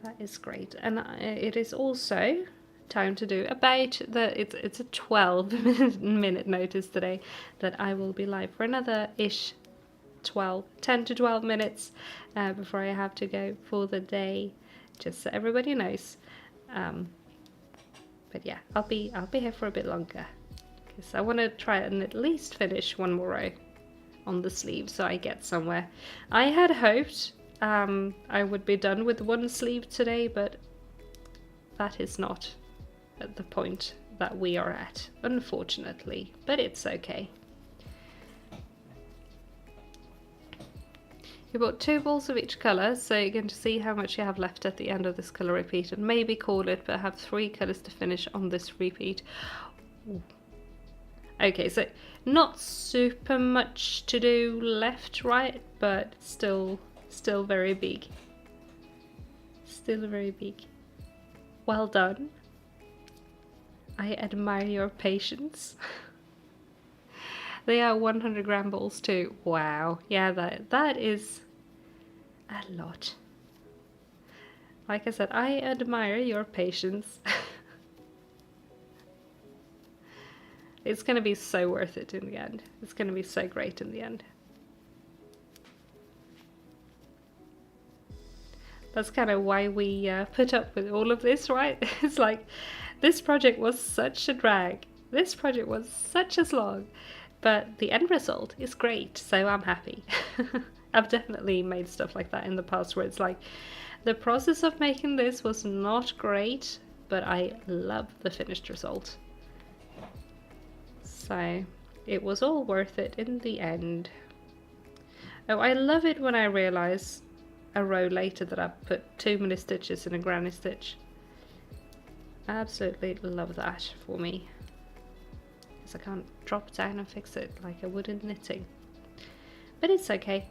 That is great. And it is also time to do about it's a 12-minute notice today that I will be live for another 10 to 12 minutes before I have to go for the day, just so everybody knows. But yeah, I'll be here for a bit longer because I want to try and at least finish one more row on the sleeve so I get somewhere. I had hoped I would be done with one sleeve today, but that is not at the point that we are at, unfortunately, but it's okay. You bought 2 balls of each colour, so you're going to see how much you have left at the end of this colour repeat and maybe call it, but have 3 colours to finish on this repeat. Ooh. Okay, so not super much to do left, right, but still very big. Still very big. Well done. I admire your patience. They are 100-gram balls too. Wow. Yeah, that is a lot. Like I said, I admire your patience. It's going to be so worth it in the end. It's going to be so great in the end. That's kind of why we put up with all of this, right? It's like, this project was such a drag. This project was such a slog. But the end result is great, so I'm happy. I've definitely made stuff like that in the past where it's like, the process of making this was not great, but I love the finished result. So it was all worth it in the end. Oh, I love it when I realise a row later that I put too many stitches in a granny stitch. Absolutely love that for me. Because I can't drop down and fix it like I would in knitting. But it's okay.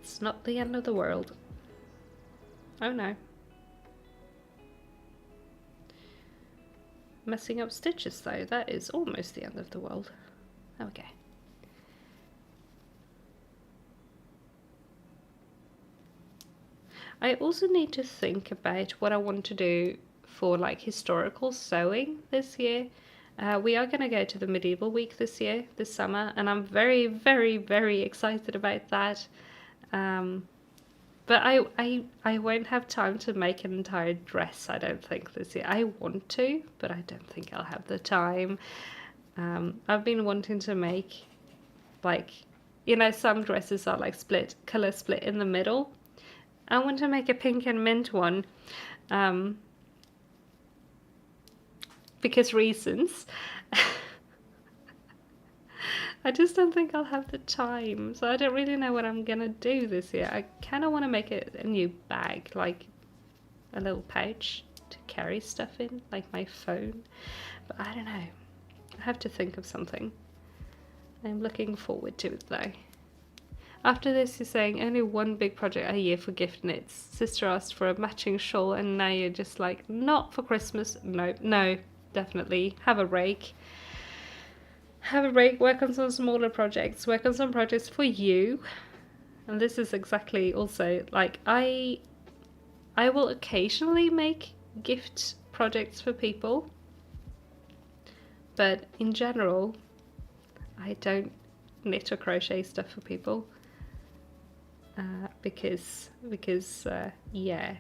It's not the end of the world. Oh no. Messing up stitches though, that is almost the end of the world. Okay. I also need to think about what I want to do for like historical sewing this year. We are going to go to the medieval week this summer, and I'm very, very, very excited about that. But I won't have time to make an entire dress, I don't think, this year. I want to, but I don't think I'll have the time. I've been wanting to make, like, you know, some dresses are like color split in the middle. I want to make a pink and mint one, because reasons. I just don't think I'll have the time, so I don't really know what I'm gonna do this year. I kind of want to make a new bag, like a little pouch to carry stuff in, like my phone, but I don't know. I have to think of something. I'm looking forward to it though. After this, you're saying only one big project a year for gift knits. Sister asked for a matching shawl, and now you're just like, not for Christmas. No, definitely have a break. Have a break, work on some smaller projects, work on some projects for you. And this is exactly also, like, I will occasionally make gift projects for people, but in general, I don't knit or crochet stuff for people, because yeah.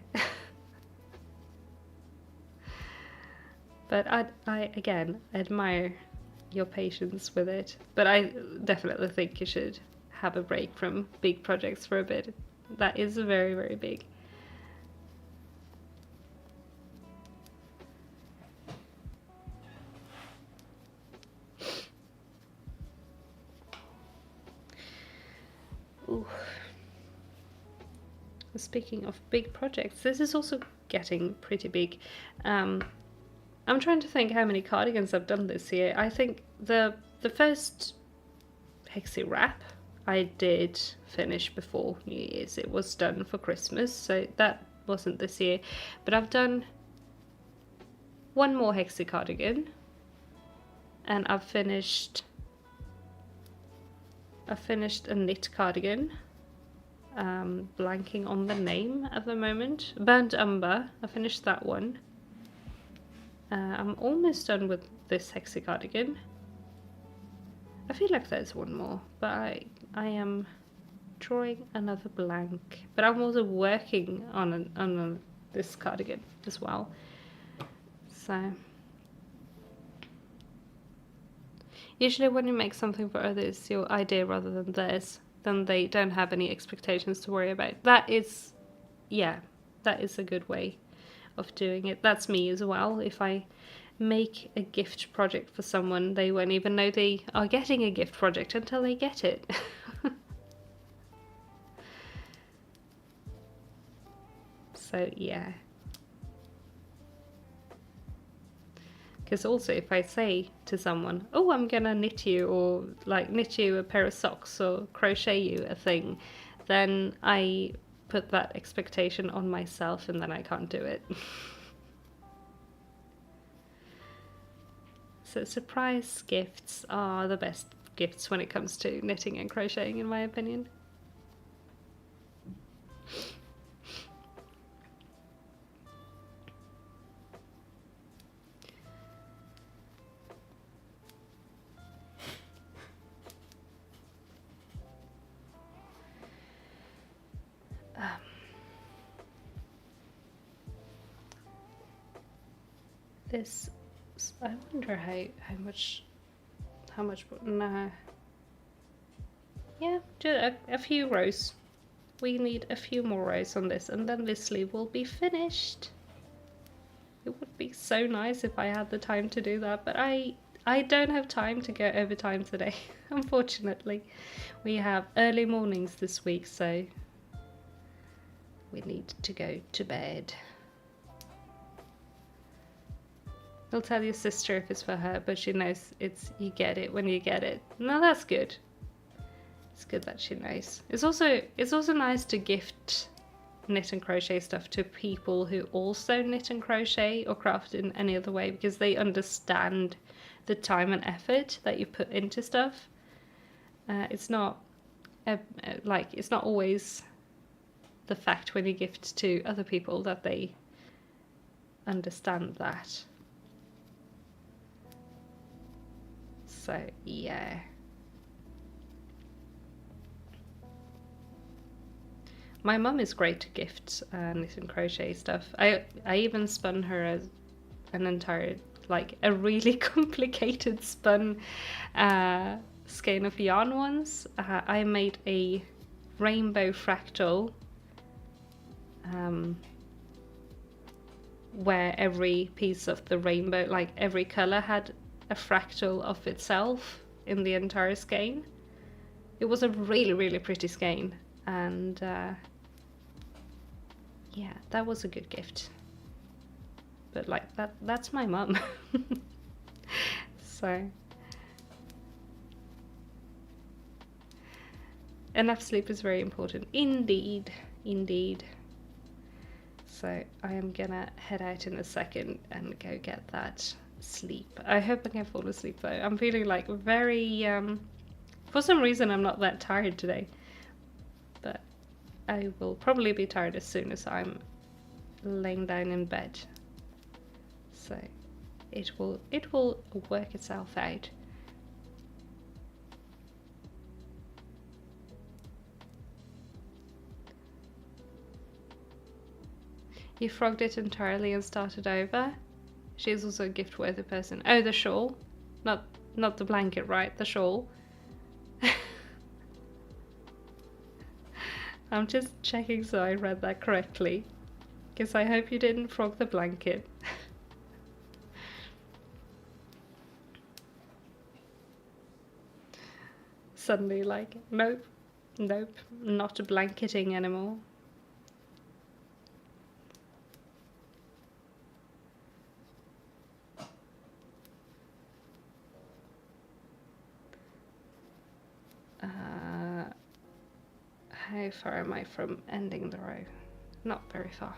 But I again admire your patience with it, but I definitely think you should have a break from big projects for a bit. That is very, very big. Ooh. Speaking of big projects, this is also getting pretty big. I'm trying to think how many cardigans I've done this year. I think the first Hexi wrap I did finish before New Year's. It was done for Christmas, so that wasn't this year. But I've done one more Hexi cardigan, and I've finished a knit cardigan. Blanking on the name at the moment. Burnt Umber, I finished that one. I'm almost done with this Hexi cardigan. I feel like there's one more, but I am drawing another blank. But I'm also working on this cardigan as well. So usually when you make something for others, your idea rather than theirs, then they don't have any expectations to worry about. That is, yeah, that is a good way of doing it. That's me as well. If I make a gift project for someone, they won't even know they are getting a gift project until they get it. So yeah. Because also if I say to someone, oh, I'm gonna knit you, or like knit you a pair of socks or crochet you a thing, then I put that expectation on myself and then I can't do it. So surprise gifts are the best gifts when it comes to knitting and crocheting, in my opinion. This, I wonder how much, nah. Yeah, just a few rows. We need a few more rows on this, and then this sleeve will be finished. It would be so nice if I had the time to do that, but I don't have time to go overtime today, unfortunately. We have early mornings this week, so we need to go to bed. I'll tell your sister if it's for her, but she knows you get it when you get it. No, that's good. It's good that she knows. It's also nice to gift knit and crochet stuff to people who also knit and crochet or craft in any other way, because they understand the time and effort that you put into stuff. It's not it's not always the fact when you gift to other people that they understand that. So yeah. My mum is great to gift knit and crochet stuff. I even spun her an entire, like a really complicated spun skein of yarn once. I made a rainbow fractal where every piece of the rainbow, like every color, had a fractal of itself in the entire skein. It was a really, really pretty skein, and yeah, that was a good gift. But like that's my mum. So enough sleep is very important. Indeed, indeed. So I am gonna head out in a second and go get that sleep. I hope I can fall asleep though. I'm feeling like very for some reason I'm not that tired today, but I will probably be tired as soon as I'm laying down in bed. So it will work itself out. You frogged it entirely and started over. She is also a gift-worthy person. Oh, the shawl, not the blanket, right? The shawl. I'm just checking so I read that correctly, because I hope you didn't frog the blanket. Suddenly like, nope, not blanketing anymore. How far am I from ending the row? Not very far.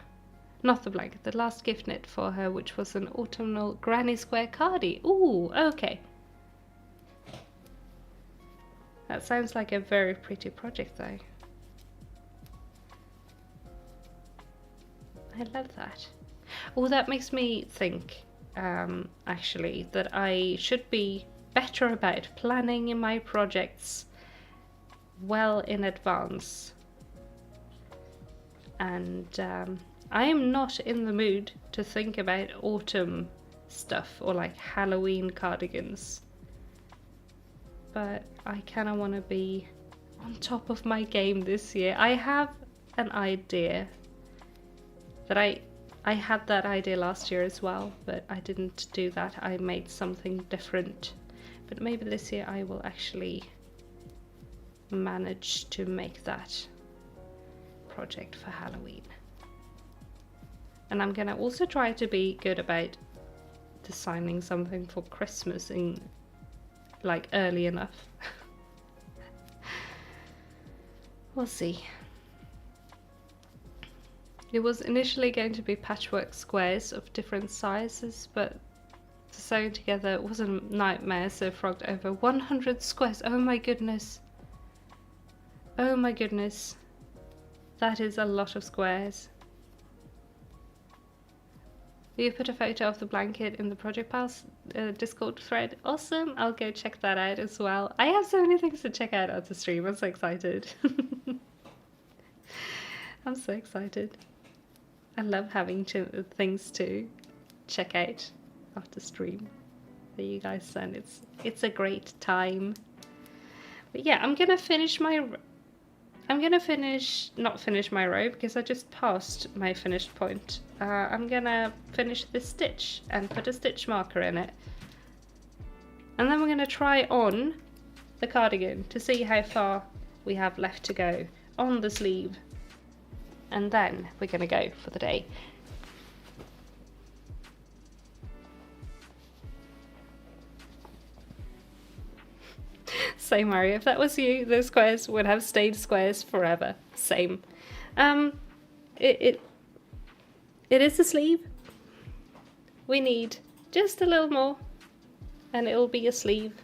Not the blanket, the last gift knit for her, which was an autumnal granny square cardie. Ooh, okay. That sounds like a very pretty project though. I love that. Oh, that makes me think, actually, that I should be better about planning in my projects well in advance. And I am not in the mood to think about autumn stuff or like Halloween cardigans. But I kind of want to be on top of my game this year. I have an idea that I had that idea last year as well, but I didn't do that. I made something different. But maybe this year I will actually manage to make that project for Halloween. And I'm gonna also try to be good about designing something for Christmas in like early enough. We'll see. It was initially going to be patchwork squares of different sizes, but sewing together was a nightmare, so I frogged over 100 squares. Oh my goodness. Oh my goodness. That is a lot of squares. You put a photo of the blanket in the Project Pals Discord thread. Awesome, I'll go check that out as well. I have so many things to check out on the stream. I'm so excited. I'm so excited. I love having things to check out after stream that you guys send. It's a great time. But yeah, I'm gonna not finish my row because I just passed my finished point. I'm gonna finish this stitch and put a stitch marker in it. And then we're gonna try on the cardigan to see how far we have left to go on the sleeve. And then we're gonna go for the day. Same, Mario. If that was you, those squares would have stayed squares forever. Same. It is a sleeve. We need just a little more, and it'll be a sleeve.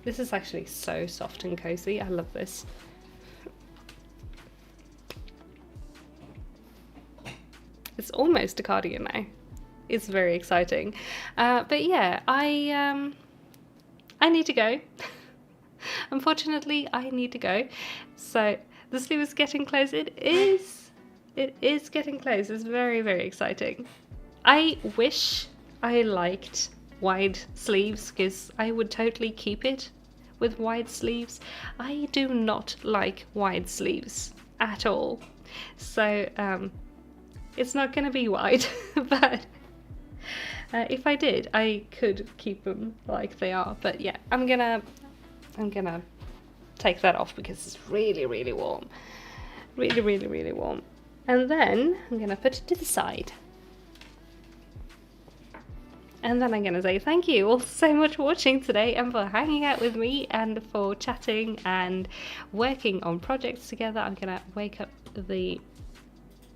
This is actually so soft and cozy. I love this. It's almost a cardigan now. It's very exciting. But yeah, I need to go. Unfortunately, I need to go. So the sleeve is getting close. It is getting close. It's very, very exciting. I wish I liked wide sleeves because I would totally keep it with wide sleeves. I do not like wide sleeves at all. So it's not going to be wide, but if I did, I could keep them like they are. But yeah, I'm gonna take that off because it's really, really warm. Really, really, really warm. And then I'm gonna put it to the side. And then I'm going to say thank you all so much for watching today and for hanging out with me and for chatting and working on projects together. I'm going to wake up the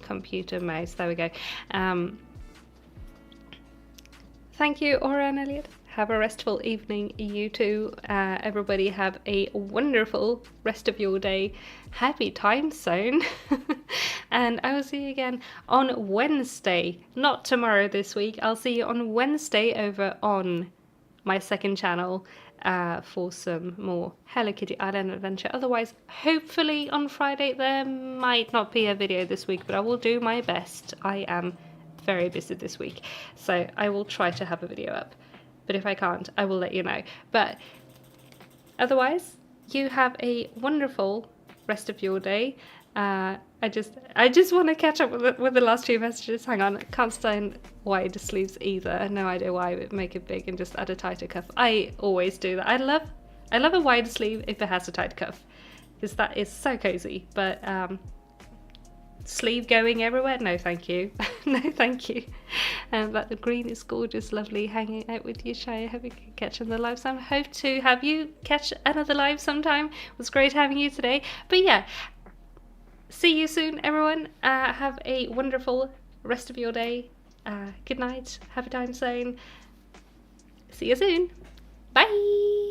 computer mouse. There we go. Thank you, Aura and Elliot. Have a restful evening, you too. Everybody have a wonderful rest of your day. Happy time zone. And I will see you again on Wednesday. Not tomorrow this week. I'll see you on Wednesday over on my second channel for some more Hello Kitty Island adventure. Otherwise, hopefully on Friday there might not be a video this week, but I will do my best. I am very busy this week, so I will try to have a video up. But if I can't, I will let you know. But otherwise, you have a wonderful rest of your day. I just want to catch up with the last few messages. Hang on, can't stand wide sleeves either. I have no idea why I would make it big and just add a tighter cuff. I always do that. I love a wide sleeve if it has a tight cuff, because that is so cozy. But sleeve going everywhere? No, thank you. No, thank you. But the green is gorgeous, lovely hanging out with you, Shaiyeh. Hope you can catch another live sometime. Hope to have you catch another live sometime. It was great having you today. But yeah, see you soon, everyone. Have a wonderful rest of your day. Good night. Happy time zone. See you soon. Bye.